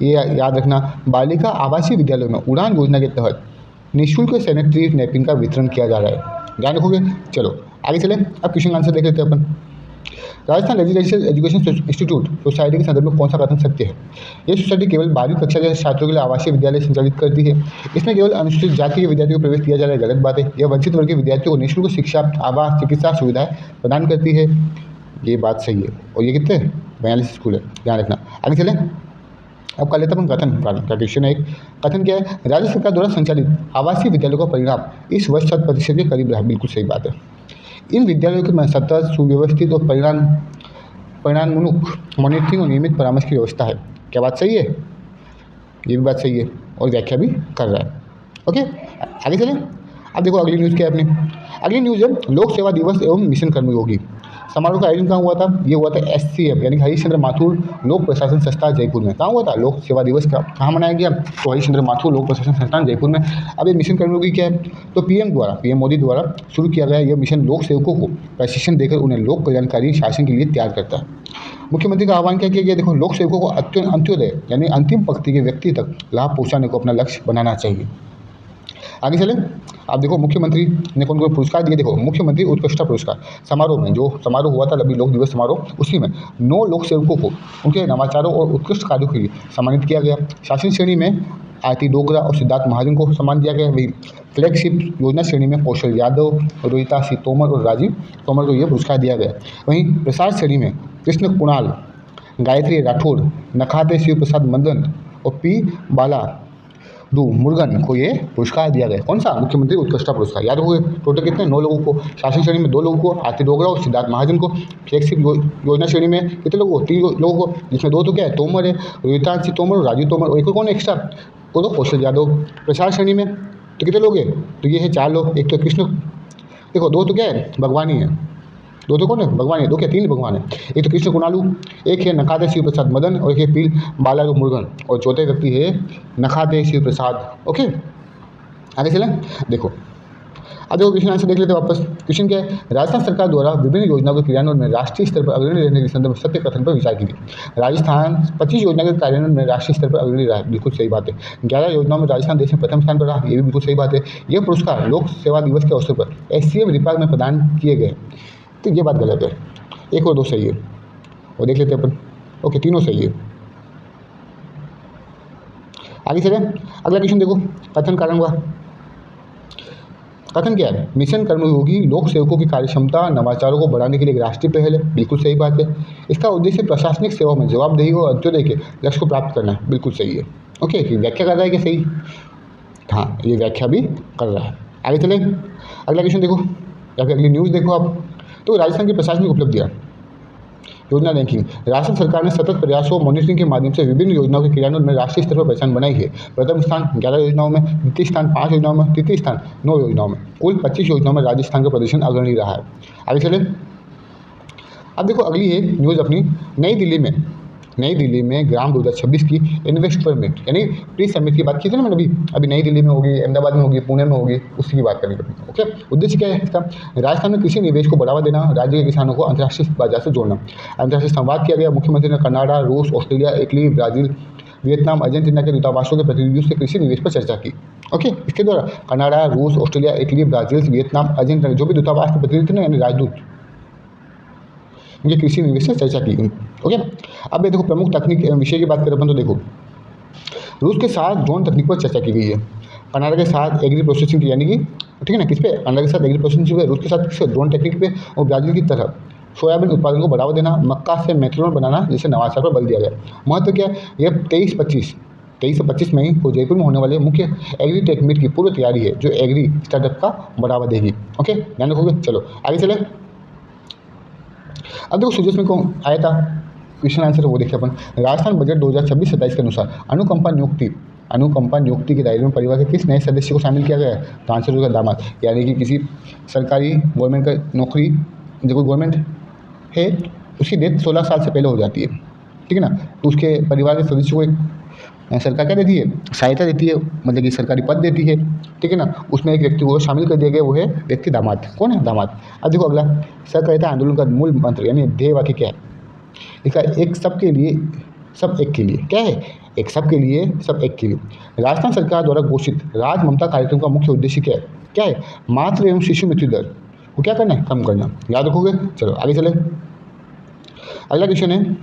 ये याद रखना, बालिका आवासीय विद्यालयों में उड़ान योजना के तहत निःशुल्क सैनिटरी नैपकिन का वितरण किया जा रहा है, ध्यान रखोगे। चलो आगे चलें। अब क्वेश्चन आंसर देख लेते हैं अपन। Rajasthan residential education institute society के संदर्भ में कौन सा कथन सत्य है। यह सोसाइटी केवल 12वीं कक्षा के छात्रों के लिए आवासीय विद्यालय संचालित करती है। इसमें केवल अनुसूचित जाति के विद्यार्थियों को प्रवेश दिया जा रहा है, गलत बात है। यह वंचित वर्ग के विद्यार्थियों को निःशुल्क शिक्षा, आवास, चिकित्सा सुविधाएं प्रदान करती है, ये बात सही है। और ये कितने 42 स्कूल है, ध्यान रखना। आगे चलें। अब कर लेते हैं अपन कथन कारण का। क्वेश्चन है, एक कथन क्या है, राज्य सरकार द्वारा संचालित आवासीय विद्यालयों का परिणाम इस वर्ष 100% के करीब रहा, बिल्कुल सही बात है। इन विद्यालयों के सतत, सुव्यवस्थित और परिणामोन्मुख मॉनिटरिंग और नियमित परामर्श की व्यवस्था है। क्या बात सही है? ये भी बात सही है और व्याख्या भी कर रहा है। ओके, आगे चलें। अब देखो अगली न्यूज़ क्या है अपनी। अगली न्यूज़ है लोक सेवा दिवस एवं मिशन कर्मयोगी समारोह का आयोजन कहाँ हुआ था, ये हुआ था SCM यानी हरीश चंद्र माथुर लोक प्रशासन संस्थान जयपुर में। कहाँ हुआ था लोक सेवा दिवस का, कहाँ मनाया गया, तो हरीश चंद्र माथुर लोक प्रशासन संस्थान जयपुर में। अब ये मिशन कर्मयोगी क्या है, तो PM मोदी द्वारा शुरू किया गया यह मिशन लोक सेवकों को प्रशिक्षण देकर उन्हें लोक कल्याणकारी शासन के लिए तैयार करता है। मुख्यमंत्री का आह्वान क्या किया गया, देखो लोक सेवकों को अंत्योदय यानी अंतिम पंक्ति के व्यक्ति तक लाभ पहुँचाने को अपना लक्ष्य बनाना चाहिए। आगे चलें। आप देखो मुख्यमंत्री ने कौन कौन पुरस्कार दिए, देखो मुख्यमंत्री उत्कृष्टता पुरस्कार समारोह में, जो समारोह हुआ था अभी लोक दिवस समारोह, उसी में 9 लोक सेवकों को उनके नवाचारों और उत्कृष्ट कार्यों के लिए सम्मानित किया गया। शासन श्रेणी में आरती डोगरा और सिद्धार्थ महाजन को सम्मान दिया गया। वही फ्लैगशिप योजना श्रेणी में कौशल यादव, रोहिता सिंह तोमर और राजीव तोमर को यह पुरस्कार दिया गया। वहीं प्रसार श्रेणी में कृष्ण कुणाल, गायत्री राठौड़, नखाते शिव प्रसाद मंदन और P बाला मुरुगन को ये पुरस्कार दिया गया। कौन सा, मुख्यमंत्री उत्कृष्टता पुरस्कार। याद होंगे टोटल कितने, 9 लोगों को। शासन श्रेणी में 2 लोगों को, आरती डोगरा और सिद्धार्थ महाजन को। फ्लैगशिप योजना श्रेणी में कितने लोगों को, 3 लोगों को, जिसमें 2 तो क्या है, तोमर है, रोहिता सिंह तोमर और राजीव तोमर, और एक कौन एक्स्ट्रा, वो तो कौशल यादव। प्रसार श्रेणी में तो कितने लोग हैं, तो ये है 4 लोग। एक तो कृष्ण, देखो 2 तो क्या है, भगवान ही है। 2 तो कौन है, भगवान है। 2 क्या, 3 भगवान है। एक तो कृष्ण कुणालू, एक है नखाते शिव प्रसाद मदन और एक है P बाला मुरुगन, और चौथे व्यक्ति है नखाते शिव प्रसाद। ओके, आगे चलें। देखो अब देखो क्वेश्चन आंसर देख लेते हैं वापस। क्वेश्चन क्या है, राजस्थान सरकार द्वारा विभिन्न योजनाओं के क्रियान्वयन में राष्ट्रीय स्तर पर अग्रणी रहने के संदर्भ में सत्य कथन पर विचार की गई। राजस्थान 25 योजना के कार्यान्वयन में राष्ट्रीय स्तर पर अग्रणी रहा है, बिल्कुल सही बात है। 11 योजनाओं में राजस्थान देश में प्रथम स्थान पर रहा, ये भी बिल्कुल सही बात है। यह पुरस्कार लोक सेवा दिवस के अवसर पर SCM विभाग में प्रदान किए गए, तो ये बात गलत है। 1 और 2 सही है। वो देख लेते हैं अपन। ओके, तीनों सही है। आगे चले, अगला क्वेश्चन देखो, कथन कारण हुआ। कथन क्या है? मिशन कर्मयोगी लोक सेवकों की कार्यक्षमता नवाचारों को बढ़ाने के लिए एक राष्ट्रीय पहल है। बिल्कुल सही बात है। इसका उद्देश्य प्रशासनिक सेवा में जवाबदेही और अंत्योदय के लक्ष्य को प्राप्त करना है। बिल्कुल सही है। ओके, ये व्याख्या कर रहा है कि सही? हाँ, ये व्याख्या भी कर रहा है। आगे चले, अगला क्वेश्चन देखो या फिर अगली न्यूज़ देखो आप। तो राजस्थान की प्रशासनिक उपलब्धियाँ, योजना रैंकिंग। राजस्थान सरकार ने सतत प्रयासों और मॉनिटरिंग के माध्यम से विभिन्न योजनाओं के क्रियान्वयन में राष्ट्रीय स्तर पर पहचान बनाई है। प्रथम स्थान 11 योजनाओं में, द्वितीय स्थान 5 योजनाओं में, तृतीय स्थान 9 योजनाओं में, कुल 25 योजनाओं में राजस्थान का प्रदर्शन अग्रणी रहा है। आगे चले, अब देखो अगली है न्यूज़ अपनी। नई दिल्ली में ग्राम 2026 की इन्वेस्ट परमिट यानी प्री समिट की बात की थी ना मैंने अभी नई दिल्ली में होगी, अहमदाबाद में होगी, पुणे में होगी, उसी की बात करेंगे। ओके, उद्देश्य क्या है इसका? राजस्थान में कृषि निवेश को बढ़ावा देना, राज्य के किसानों को अंतर्राष्ट्रीय बाजार से जोड़ना। अंतर्राष्ट्रीय संवाद किया गया। मुख्यमंत्री ने कनाडा, रूस, Australia, Italy, Brazil, Vietnam, Argentina के दूतावासों के प्रतिनिधियों से कृषि निवेश पर चर्चा की। ओके, इसके द्वारा कनाडा, रूस, Australia, Italy, Brazil, Vietnam, Argentina जो भी दूतावास के प्रतिनिधि थे ना, यानी राजदूत, ये कृषि निवेश से चर्चा की। ओके, अब ये देखो प्रमुख तकनीक विषय की बात करें अपन तो देखो, रूस के साथ ड्रोन तकनीक पर चर्चा की गई है। कनाडा के साथ एग्री प्रोसेसिंग की, यानी कि ठीक है ना, किस पे? कनाडा के साथ एग्री प्रोसेसिंग पे, रूस के साथ किस ड्रोन टेक्निक पे, और ब्राज़ील की तरह सोयाबीन उत्पादन को बढ़ावा देना, मक्का से मेथनॉल बनाना, जैसे नवाचार पर बल दिया गया। महत्व क्या है? यह 23 और 25 मई को जयपुर में होने वाले मुख्य एग्री टेक मीट की पूर्व तैयारी है, जो एग्री स्टार्टअप का बढ़ावा देगी। ओके, ध्यान रखोगे। चलो आगे चले। अब देखो सुजस में कौन आया था, क्वेश्चन आंसर वो देखिए अपन। राजस्थान बजट 2026-27 के अनुसार अनुकंपा नियुक्ति के दायरे में परिवार के किस नए सदस्य को शामिल किया गया है? तो आंसर होगा दामाद। यानी कि किसी सरकारी गवर्नमेंट का नौकरी, जो कोई गवर्नमेंट है उसकी डेथ 16 साल से पहले हो जाती है, ठीक है ना, तो उसके परिवार के सदस्य को एक सरकार क्या देती है? सहायता देती है, मतलब कि सरकारी पद देती है, ठीक है ना। उसमें एक व्यक्ति को शामिल कर दिया गया, वो है व्यक्ति दामाद। कौन है? दामाद। अब देखो अगला, सहकारिता आंदोलन का मूल मंत्र यानी ध्येय वाक्य क्या है? इसका एक सबके लिए सब एक के लिए क्या है? एक सबके लिए सब एक के लिए। राजस्थान सरकार द्वारा घोषित राज ममता कार्यक्रम का मुख्य उद्देश्य क्या है? मातृ एवं शिशु मृत्यु दर को क्या करना है? कम करना। याद रखोगे। चलो आगे चले। अगला क्वेश्चन है,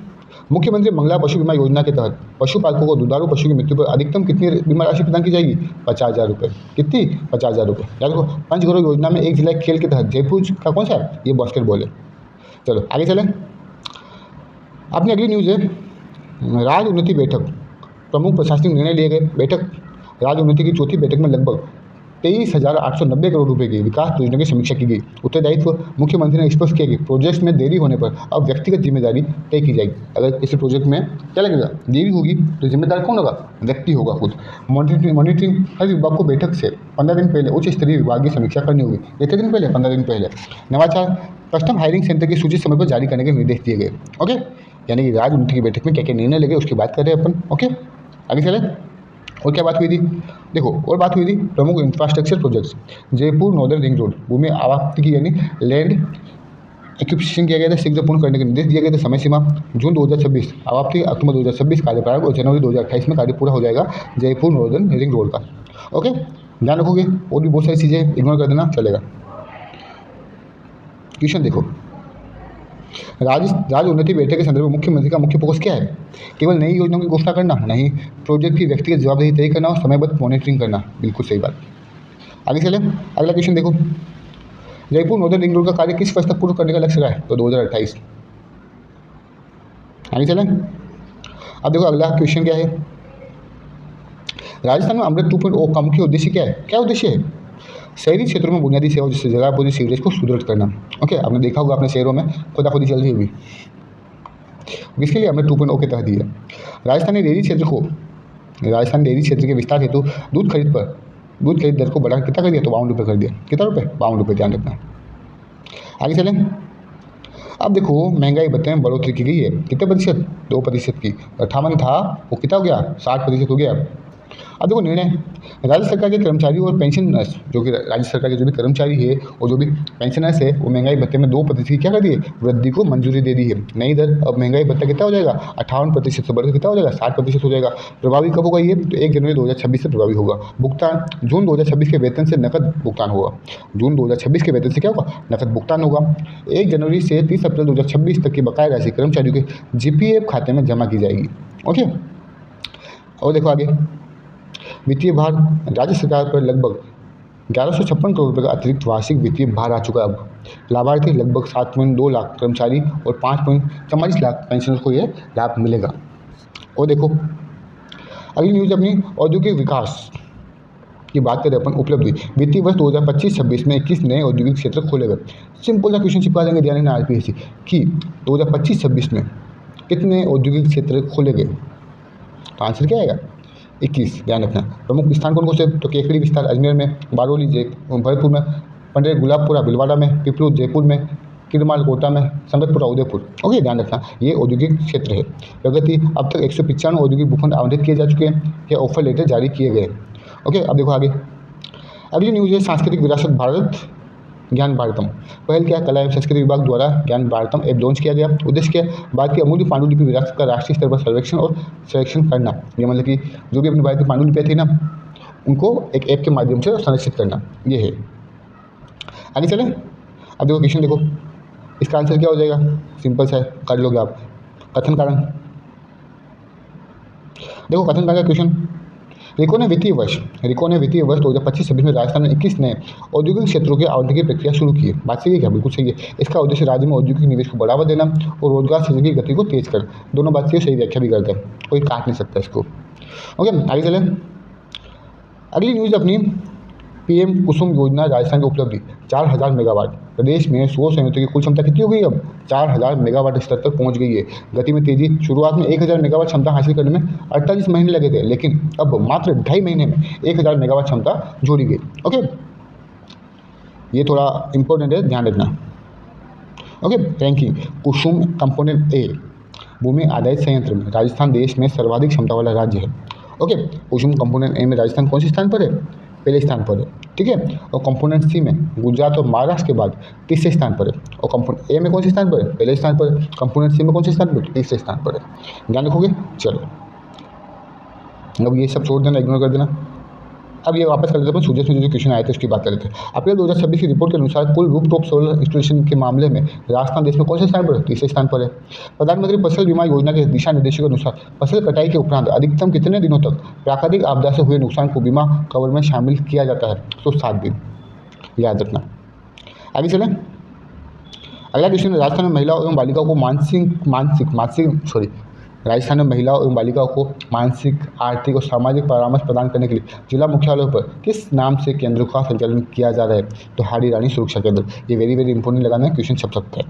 मुख्यमंत्री मंगला पशु बीमा योजना के तहत पशुपालकों को दुधारू पशु की मृत्यु पर अधिकतम कितनी बीमा राशि प्रदान की जाएगी? 50,000 रुपये। कितनी? 50,000 रुपये। याद रखो। पंचगौरव योजना में एक जिला खेल के तहत जयपुर का कौन सा है? ये बास्केटबॉल है। चलो आगे चलें। अपनी अगली न्यूज़ है, राज्य उन्नति बैठक, प्रमुख प्रशासनिक निर्णय लिए गए। बैठक, राज्य उन्नति की चौथी बैठक में लगभग 23,890 करोड़ रुपए की विकास योजना की समीक्षा की गई। उत्तरदायित्व, मुख्यमंत्री ने स्पष्ट किया कि प्रोजेक्ट में देरी होने पर अब व्यक्तिगत जिम्मेदारी तय की जाएगी। अगर किसी प्रोजेक्ट में क्या लगेगा? देरी होगी तो जिम्मेदार कौन होगा? व्यक्ति होगा खुद। मॉनिटरिंग, हर विभाग को बैठक से 15 दिन पहले उच्च स्तरीय विभागीय समीक्षा करनी होगी। कितने दिन पहले? 15 दिन पहले। नवाचार, कस्टम हायरिंग सेंटर की सूची समय पर जारी करने के निर्देश दिए गए। ओके, यानी कि राज्य उन्नति की बैठक में क्या क्या निर्णय लगे उसकी बात कर रहे हैं अपन। ओके, आगे चले। और क्या बात हुई थी? देखो, और बात हुई थी प्रमुख infrastructure projects. Jaipur northern ring road भूमि आवाप्ति की यानी लैंड एक्विजिशन किया गया था, शीघ्र पूर्ण करने के निर्देश दिए गए थे। समय सीमा जून 2026, आवाप्ति अक्टूबर 2026 कार्य प्रारंभ, और जनवरी 2028 में कार्य पूरा हो जाएगा जयपुर नॉर्दर्न रिंग रोड का। ओके, ध्यान रखोगे। और भी बहुत सारी चीज़ें इग्नोर कर देना चलेगा। क्वेश्चन देखो, राज्य उन्नति बैठक के संदर्भ में मुख्यमंत्री का मुख्य फोकस क्या है? केवल नई योजनाओं की घोषणा करना? नहीं, प्रोजेक्ट की व्यक्तिगत जवाबदेही तय करना और समयबद्ध मॉनिटरिंग करना। बिल्कुल सही बात। आगे चले। अगला क्वेश्चन देखो, जयपुर नॉर्दर्न रिंग रोड का कार्य किस वर्ष तक पूर्ण करने का लक्ष्य रहा है? तो 2028। आगे चलें। अब देखो अगला क्वेश्चन क्या है, राजस्थान में अमृत 2.0 का मुख्य उद्देश्य क्या है? क्या उद्देश्य है? शहरी क्षेत्रों में बुनियादी सेवा जैसे जलापूर्ति, सीवरेज को सुदृढ़ करना। ओके, आपने देखा होगा अपने शहरों में खोदाखोदी चल रही होगी, इसके लिए अमृत 2.0 के तहत ही है। राजस्थानी डेयरी क्षेत्र के विस्तार हेतु दूध खरीद दर को बढ़ा कितना कर दिया? तो 52 रुपये कर दिया। कितना रुपये? 52 रुपये। ध्यान रखना। आगे चलें। अब देखो, महंगाई भत्ते में बढ़ोतरी की गई है। कितने प्रतिशत? 2% की। 58 था, वो कितना हो गया? 60% हो गया। अब देखो निर्णय, राज्य सरकार के कर्मचारी और पेंशनर्स, जो कि राज्य सरकार के जो भी कर्मचारी है और जो भी पेंशनर्स है, वो महंगाई भत्ते में 2% की क्या कर दी है, वृद्धि को मंजूरी दे दी है। नई दर अब महंगाई भत्ता कितना हो जाएगा, 58% से बढ़कर कितना हो जाएगा, 60% हो जाएगा। प्रभावी कब होगा ये, तो 1 जनवरी 2026 से प्रभावी होगा। भुगतान जून 2026 के वेतन से नकद भुगतान होगा। जून 2026 के वेतन से क्या होगा, नकद भुगतान होगा। 1 जनवरी से 30 अप्रैल 2026 तक की बकाया राशि कर्मचारियों के जीपीएफ खाते में जमा की जाएगी। ओके, और देखो आगे, वित्तीय भार, राज्य सरकार पर लगभग 1156 करोड़ रुपये का अतिरिक्त वार्षिक वित्तीय भार आ चुका है। अब लाभार्थी लगभग 7.2 लाख कर्मचारी और 5.44 लाख पेंशनर्स को ये लाभ मिलेगा। और देखो अगली न्यूज़ अपनी औद्योगिक विकास की बात करें अपन, उपलब्धि, वित्तीय वर्ष 2025-26 में 21 नए औद्योगिक क्षेत्र खोले गए। सिंपल सा क्वेश्चन चिपका देंगे ध्यान रखना आरपीएससी कि 2025-26 में कितने औद्योगिक क्षेत्र खोले गए, तो आंसर क्या आएगा, 21। ध्यान रखना। प्रमुख स्थान कौन कौन से, तो केकड़ी विस्तार अजमेर में, बारौली भरतपुर में, पंडित गुलाबपुरा भिलवाड़ा में, पिपलू जयपुर में, किरमाल कोटा में, संगतपुरा उदयपुर। ओके, ध्यान रखना ये औद्योगिक क्षेत्र है। प्रगति, अब तक 195 औद्योगिक भूखंड आवंटित किए जा चुके हैं, ये ऑफर लेटर जारी किए गए। ओके, अब देखो आगे, अगली न्यूज़ है सांस्कृतिक विरासत भारत ज्ञान भारतम। पहल क्या, कला एवं संस्कृति विभाग द्वारा ज्ञान भारतम ऐप लॉन्च किया गया। उद्देश्य क्या, भारत की अमूल्य पांडुलिपि विरासत का राष्ट्रीय स्तर पर सर्वेक्षण और संरक्षण करना। ये मतलब कि जो भी अपनी भारत की पांडुलिपियाँ थी ना, उनको एक ऐप के माध्यम से संरक्षित करना, ये है। आगे चलें, अब देखो क्वेश्चन देखो, इसका आंसर क्या हो जाएगा, सिंपल सा है, कर लोगे आप। कथन कारण, देखो कथन कारण का क्वेश्चन, रिको ने वित्तीय वर्ष 2025-26 में राजस्थान में 21 नए औद्योगिक क्षेत्रों के आवंटन की प्रक्रिया शुरू की है। बात सही है क्या, बिल्कुल सही है। इसका उद्देश्य राज्य में औद्योगिक निवेश को बढ़ावा देना और रोजगार सृजन की गति को तेज कर, दोनों बात सही व्याख्या भी करते हैं, कोई काट नहीं सकता इसको। ओके, आगे चलें, अगली न्यूज़ अपनी पीएम कुसुम योजना राजस्थान की उपलब्धि, 4000 मेगावाट। प्रदेश में सौर संयंत्रों की कुल क्षमता कितनी हो गई, अब 4000 मेगावाट स्तर तक पहुंच गई है। गति में तेजी, शुरुआत में 1000 मेगावाट क्षमता हासिल करने में 48 महीने लगे थे, लेकिन अब मात्र 2.5 महीने में 1000 मेगावाट क्षमता जोड़ी गई। ओके, ये थोड़ा इंपॉर्टेंट है, ध्यान रखना। Okay, ranking, Kusum component A भूमि आधारित संयंत्र में राजस्थान देश में सर्वाधिक क्षमता वाला राज्य है। ओके, कुसुम कंपोनेंट ए में राजस्थान कौन से स्थान पर है, पहले स्थान पर है, ठीक है। और कंपोनेंट सी में गुजरात और महाराष्ट्र के बाद तीसरे स्थान पर है। और कंपोनेंट ए में कौन से स्थान पर है, पहले स्थान पर है। कंपोनेंट सी में कौन से स्थान पर, तीसरे स्थान पर है। ध्यान रखोगे, चलो अब ये सब छोड़ देना, इग्नोर कर देना। अब ये वापस कर लेते हैं, सूरज में जो क्वेश्चन आए थे उसकी बात कर लेते हैं। अप्रैल 2026 की रिपोर्ट के अनुसार कुल रूफ टॉप सोलर इंस्टॉलेशन के मामले में राजस्थान देश में कौन से स्थान पर है, तीसरे स्थान पर है। प्रधानमंत्री फसल बीमा योजना के दिशा निर्देशों के अनुसार फसल कटाई के उपरांत अधिकतम कितने दिनों तक प्राकृतिक आपदा से हुए नुकसान को बीमा कवर में शामिल किया जाता है, तो 7 दिन, याद रखना। आगे चलें, अगला क्वेश्चन है, राजस्थान में महिलाओं एवं बालिकाओं को राजस्थान में महिलाओं एवं बालिकाओं को मानसिक, आर्थिक और सामाजिक परामर्श प्रदान करने के लिए जिला मुख्यालयों पर किस नाम से केंद्र का संचालन किया जा रहा है, तो हाड़ी रानी सुरक्षा केंद्र। ये वेरी वेरी इंपॉर्टेंट लगाना है, क्वेश्चन छप सकता है।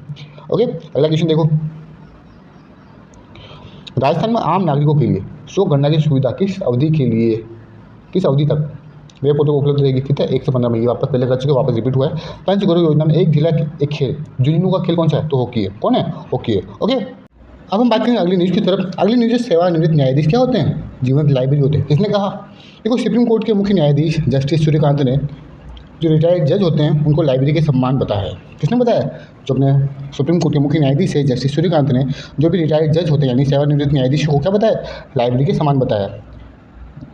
ओके, अगला क्वेश्चन देखो, राजस्थान में आम नागरिकों के लिए शोक गणना की सुविधा किस अवधि तक वेब पोर्टल उपलब्ध रहेगी, कितना 1 से 15 महीने। वापस पहले कर चुके, वापस रिपीट हुआ है। पंचगौरव योजना में एक जिला एक खेल, जुनूनू का खेल कौन सा है, तो हॉकी है। कौन है, हॉकी है। ओके, अब हम बात करेंगे अगली न्यूज़ की तरफ। अगली न्यूज़ है सेवानिवृत्त न्यायाधीश क्या होते हैं, जीवंत लाइब्रेरी होते हैं। किसने कहा, देखो सुप्रीम कोर्ट के मुख्य न्यायाधीश जस्टिस सूर्यकांत ने जो रिटायर्ड जज होते हैं उनको लाइब्रेरी के सम्मान बताया है। किसने बताया, जो अपने सुप्रीम कोर्ट के मुख्य न्यायाधीश है जस्टिस सूर्यकांत ने जो भी रिटायर्ड जज होते हैं यानी सेवानिवृत्त न्यायाधीश को क्या बताया, लाइब्रेरी के सम्मान बताया,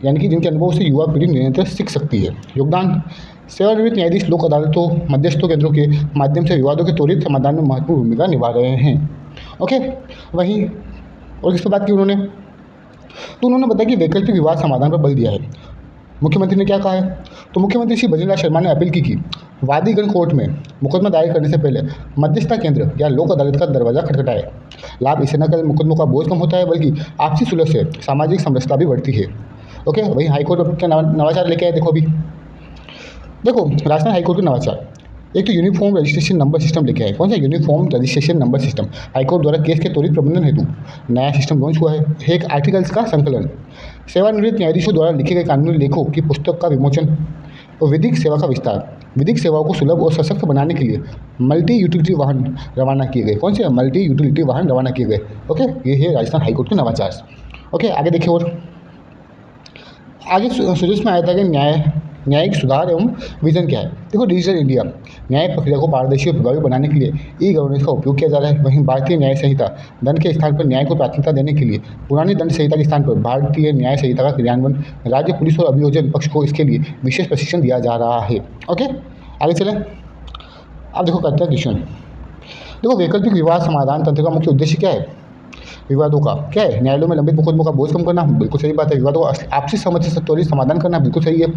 यानी कि जिनके अनुभव से युवा पीढ़ी निरंतर सीख सकती है। योगदान, सेवानिवृत्त न्यायाधीश लोक अदालतों, मध्यस्थों केंद्रों के माध्यम से विवादों के त्वरित समाधान में महत्वपूर्ण भूमिका निभा रहे हैं। ओके, वहीं और किस पर बात की उन्होंने, तो उन्होंने बताया कि वैकल्पिक विवाद समाधान पर बल दिया है। मुख्यमंत्री ने क्या कहा है, तो मुख्यमंत्री श्री भजनलाल शर्मा ने अपील की कि वादीगण कोर्ट में मुकदमा दायर करने से पहले मध्यस्थता केंद्र या लोक अदालत का दरवाजा खटखटाए। लाभ इसे न कर मुकदमों का बोझ कम होता है, बल्कि आपसी सुलह से सामाजिक समरसता भी बढ़ती है। ओके, वहीं हाईकोर्ट क्या नवाचार लेके आए, देखो अभी देखो राजस्थान हाईकोर्ट के नवाचार, एक तो यूनिफॉर्म रजिस्ट्रेशन नंबर सिस्टम लेके आए। कौन सा, uniform registration number system. High court द्वारा केस के त्वरित प्रबंधन हेतु नया सिस्टम लॉन्च हुआ है। एक आर्टिकल्स का संकलन, सेवानिवृत्त न्यायाधीशों द्वारा लिखे गए कानूनी लेखों की पुस्तक का विमोचन और विधिक सेवा का विस्तार। विधिक सेवाओं को सुलभ और सशक्त बनाने के लिए मल्टी यूटिलिटी वाहन रवाना किए गए। कौन से, मल्टी यूटिलिटी वाहन रवाना किए गए। ओके, ये है राजस्थान हाईकोर्ट के नवाचार। ओके, आगे देखिए, और आगे सुझाव में आया था कि न्यायिक सुधार एवं विजन क्या है। देखो, डिजिटल इंडिया न्यायिक प्रक्रिया को पारदर्शी और प्रभावी बनाने के लिए ई गवर्नेंस का उपयोग किया जा रहा है। वहीं भारतीय न्याय संहिता दंड के स्थान पर न्याय को प्राथमिकता देने के लिए पुरानी दंड संहिता के स्थान पर भारतीय न्याय संहिता का क्रियान्वयन राज्य पुलिस और अभियोजन पक्ष को इसके लिए विशेष प्रशिक्षण दिया जा रहा है। ओके, आगे चलें। अब देखो करते हैं क्वेश्चन। देखो, वैकल्पिक विवाद समाधान तंत्र का मुख्य उद्देश्य क्या है? विवादों का क्या है? न्यायालयों में लंबित मुकदमों का बोझ कम करना, बिल्कुल सही बात है। विवादों का आपसी सहमति से त्वरित समाधान करना, बिल्कुल सही है।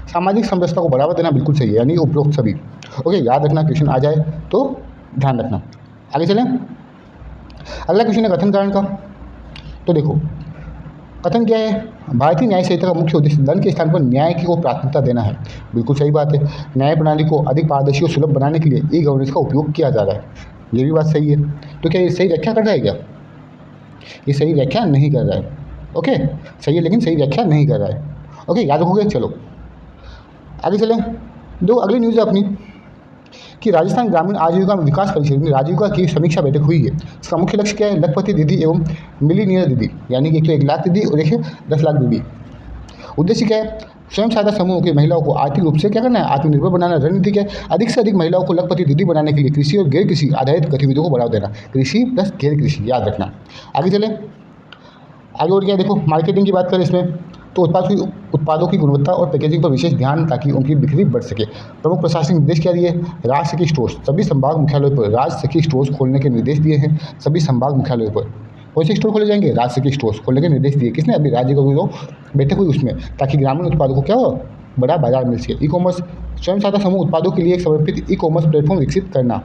सामाजिक समरसता को बढ़ावा देना, बिल्कुल सही है, यानी उपरोक्त सभी। ओके, याद रखना, क्वेश्चन आ जाए तो ध्यान रखना। आगे चलें। अगला क्वेश्चन है कथन कारण का। तो देखो, कथन क्या है? भारतीय न्याय संहिता का मुख्य उद्देश्य दंड के स्थान पर न्याय की को प्राथमिकता देना है, बिल्कुल सही बात है। न्याय प्रणाली को अधिक पारदर्शी और सुलभ बनाने के लिए ई गवर्नेंस का उपयोग किया जा रहा है, ये भी बात सही है। तो क्या ये सही व्याख्या कर रहा है क्या? ये सही व्याख्या नहीं कर रहा है। ओके, सही है लेकिन सही व्याख्या नहीं कर रहा है। ओके, याद रखोगे। चलो आगे चलें। दो अगली न्यूज़ है अपनी कि राजस्थान ग्रामीण आजीविका विकास परिषद में आजीविका की समीक्षा बैठक हुई है। इसका मुख्य लक्ष्य क्या है? लखपति दीदी एवं मिलीनियर दीदी, यानी कि एक तो 1 लाख दीदी और एक 10 लाख दीदी। उद्देश्य क्या है? स्वयं सहायता समूह की महिलाओं को आर्थिक रूप से क्या करना है? आत्मनिर्भर बनाना। रणनीति क्या है? अधिक से अधिक महिलाओं को लखपति दीदी बनाने के लिए कृषि और गैर कृषि आधारित गतिविधियों को बढ़ावा देना। कृषि प्लस गैर कृषि, याद रखना। आगे चलें। आगे और क्या है? देखो, मार्केटिंग की बात करें इसमें तो उत्पादों की गुणवत्ता और पैकेजिंग पर विशेष ध्यान ताकि उनकी बिक्री बढ़ सके। प्रमुख प्रशासनिक निर्देश क्या दिए? राज सखी स्टोर्स सभी संभाग मुख्यालयों पर राज सखी स्टोर्स खोलने के निर्देश दिए हैं। सभी संभाग मुख्यालयों पर कौन से स्टोर खोले जाएंगे? राज सखी स्टोर्स खोलने के निर्देश दिए। किसने? अभी राज्य का जो बैठक हुई उसमें, ताकि ग्रामीण उत्पादों को क्या हो? बड़ा बाजार मिल सके। ई कॉमर्स स्वयं सहायता समूह उत्पादों के लिए एक समर्पित ई कॉमर्स प्लेटफॉर्म विकसित करना,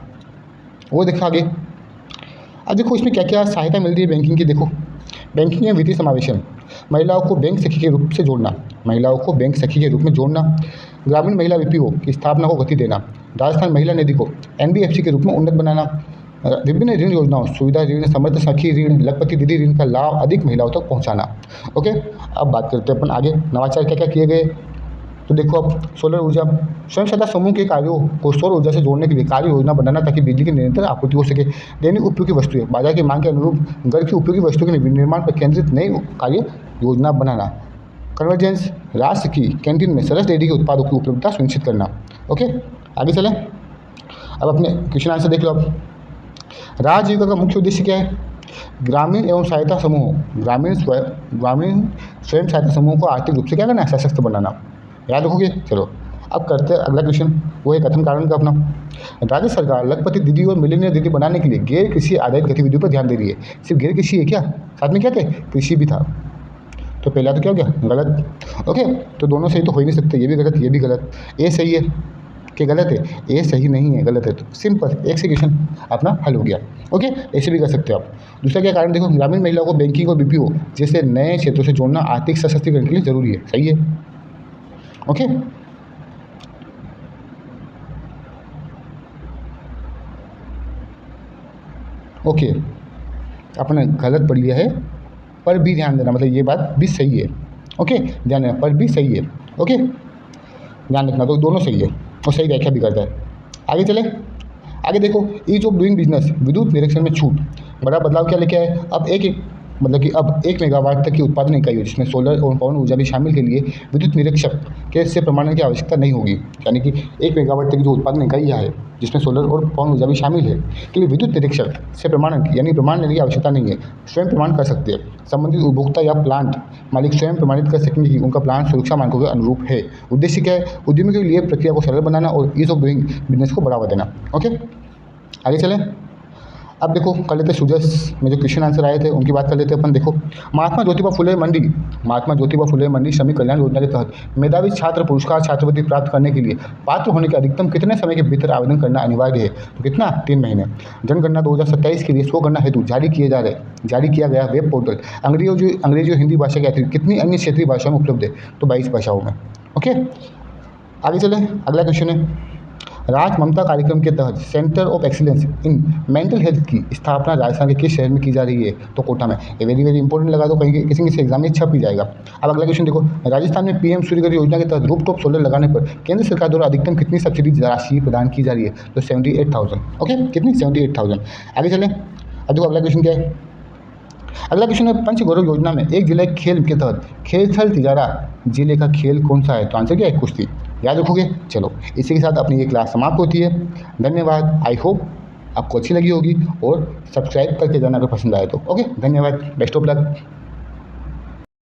वो देखा आगे। अब देखो इसमें क्या क्या सहायता मिल रही है बैंकिंग की। देखो, बैंकिंग या वित्तीय समावेशन, महिलाओं को बैंक सखी के रूप से जोड़ना, महिलाओं को बैंक सखी के रूप में जोड़ना। ग्रामीण महिला बीपीओ की स्थापना को गति देना। राजस्थान महिला निधि को एनबीएफसी के रूप में उन्नत बनाना। विभिन्न ऋण योजनाओं, सुविधा ऋण, समर्थ सखी ऋण, लखपति दीदी ऋण का लाभ अधिक महिलाओं तक पहुंचाना। ओके, अब बात करते हैं अपन आगे नवाचार क्या क्या किए गए। तो देखो, अब सोलर ऊर्जा, स्वयं सहायता समूह के कार्यों को सौर ऊर्जा से जोड़ने के लिए कार्य योजना बनाना ताकि बिजली की निरंतर आपूर्ति हो सके। दैनिक उपयोगी वस्तुएं, बाजार की मांग के अनुरूप घर की उपयोगी वस्तुओं के निर्माण पर केंद्रित नई कार्य योजना बनाना। कन्वर्जेंस, राष्ट्र की कैंटीन में सरस डेयरी के उत्पादों की उपलब्धता सुनिश्चित करना। ओके, आगे चलें। अब अपने क्वेश्चन आंसर देख लो। अब राज्य आजीविका का मुख्य उद्देश्य क्या है? ग्रामीण एवं सहायता समूह, ग्रामीण स्वयं सहायता समूह को आर्थिक रूप से क्या करना है? सशक्त बनाना, याद रखोगे। चलो अब करते हैं अगला क्वेश्चन, वो है कथन कारण का अपना। राज्य सरकार लखपति दीदी और मिलीनियर दीदी बनाने के लिए गैर कृषि आधारित गतिविधियों पर ध्यान दे रही है। सिर्फ गैर कृषि है क्या? साथ में क्या थे? कृषि भी था। तो पहला तो क्या हो गया? गलत। ओके, तो दोनों सही तो हो ही नहीं सकते, ये भी गलत ये भी गलत। ए सही है कि गलत है? ए सही नहीं है, गलत है। तो सिंपल एक से क्वेश्चन अपना हल हो गया। ओके, ऐसे भी कर सकते हो आप। दूसरा क्या कारण? देखो, ग्रामीण महिलाओं को बैंकिंग और बीपीओ जैसे नए क्षेत्रों से जोड़ना आर्थिक सशक्तिकरण के लिए जरूरी है। सही है। ओके, ओके, आपने गलत पढ़ लिया है, पर भी ध्यान देना, मतलब ये बात भी सही है। ओके, ध्यान देना, पर भी सही है। ओके, ध्यान रखना, तो दोनों सही है और सही व्याख्या भी करता है। आगे चले। आगे देखो, ईज ऑफ डूइंग बिजनेस, विद्युत निरीक्षण में छूट। बड़ा बदलाव क्या लेके आए? अब मतलब कि अब 1 मेगावाट तक की उत्पादन इकाई हो जिसमें सोलर और पवन ऊर्जा भी शामिल के लिए विद्युत निरीक्षक के से प्रमाणन की आवश्यकता नहीं होगी। यानी कि 1 मेगावाट तक की जो उत्पादन इकाई है जिसमें सोलर और पवन ऊर्जा भी शामिल है के लिए विद्युत निरीक्षक से प्रमाणन यानी प्रमाण लेने की आवश्यकता नहीं है, स्वयं प्रमाण कर सकते हैं। संबंधित उपभोक्ता या प्लांट मालिक स्वयं प्रमाणित कर सकेंगे कि उनका प्लांट सुरक्षा मानकों के अनुरूप है। उद्देश्य क्या है? उद्यमी के लिए प्रक्रिया को सरल बनाना और ईज ऑफ डूइंग बिजनेस को बढ़ावा देना। ओके, आगे चलें। अब देखो कर लेते सुजस में जो क्वेश्चन आंसर आए थे उनकी बात कर लेते अपन। देखो, महात्मा ज्योतिबा फुले मंडी श्रमिक कल्याण योजना के तहत मेधावी छात्र पुरस्कार छात्रवृत्ति प्राप्त करने के लिए पात्र होने के अधिकतम कितने समय के भीतर आवेदन करना अनिवार्य है? तो कितना? 3 महीने। जनगणना 2027 के लिए स्वगणना हेतु जारी किया गया वेब पोर्टल अंग्रेजी और हिंदी भाषा के अतिरिक्त कितनी अन्य क्षेत्रीय भाषाओं में उपलब्ध है? तो 22 भाषाओं में। ओके, आगे चलें। अगला क्वेश्चन है, राज ममता कार्यक्रम के तहत centre of excellence in mental health की स्थापना राजस्थान के किस शहर में की जा रही है? तो कोटा में। ये वेरी वेरी इंपॉर्टेंट लगा दो, कहीं किसी एग्जाम में छप ही जाएगा। अब अगला क्वेश्चन देखो, राजस्थान में पीएम सूर्यघर योजना के तहत रूफटॉप सोलर लगाने पर केंद्र सरकार द्वारा अधिकतम कितनी सब्सिडी राशि प्रदान की जा रही है? तो 78,000। ओके, कितनी? 78,000। आगे चलें। अब देखो अगला क्वेश्चन क्या है, अगला क्वेश्चन है, पंच गौरव योजना में एक जिले खेल के तहत खेलथल तिजारा जिले का खेल कौन सा है? तो आंसर क्या है? कुश्ती। याद रखोगे। चलो, इसी के साथ अपनी ये क्लास समाप्त होती है। धन्यवाद। आई होप आपको अच्छी लगी होगी और सब्सक्राइब करके जाना अगर पसंद आए तो। ओके, धन्यवाद। Best of luck.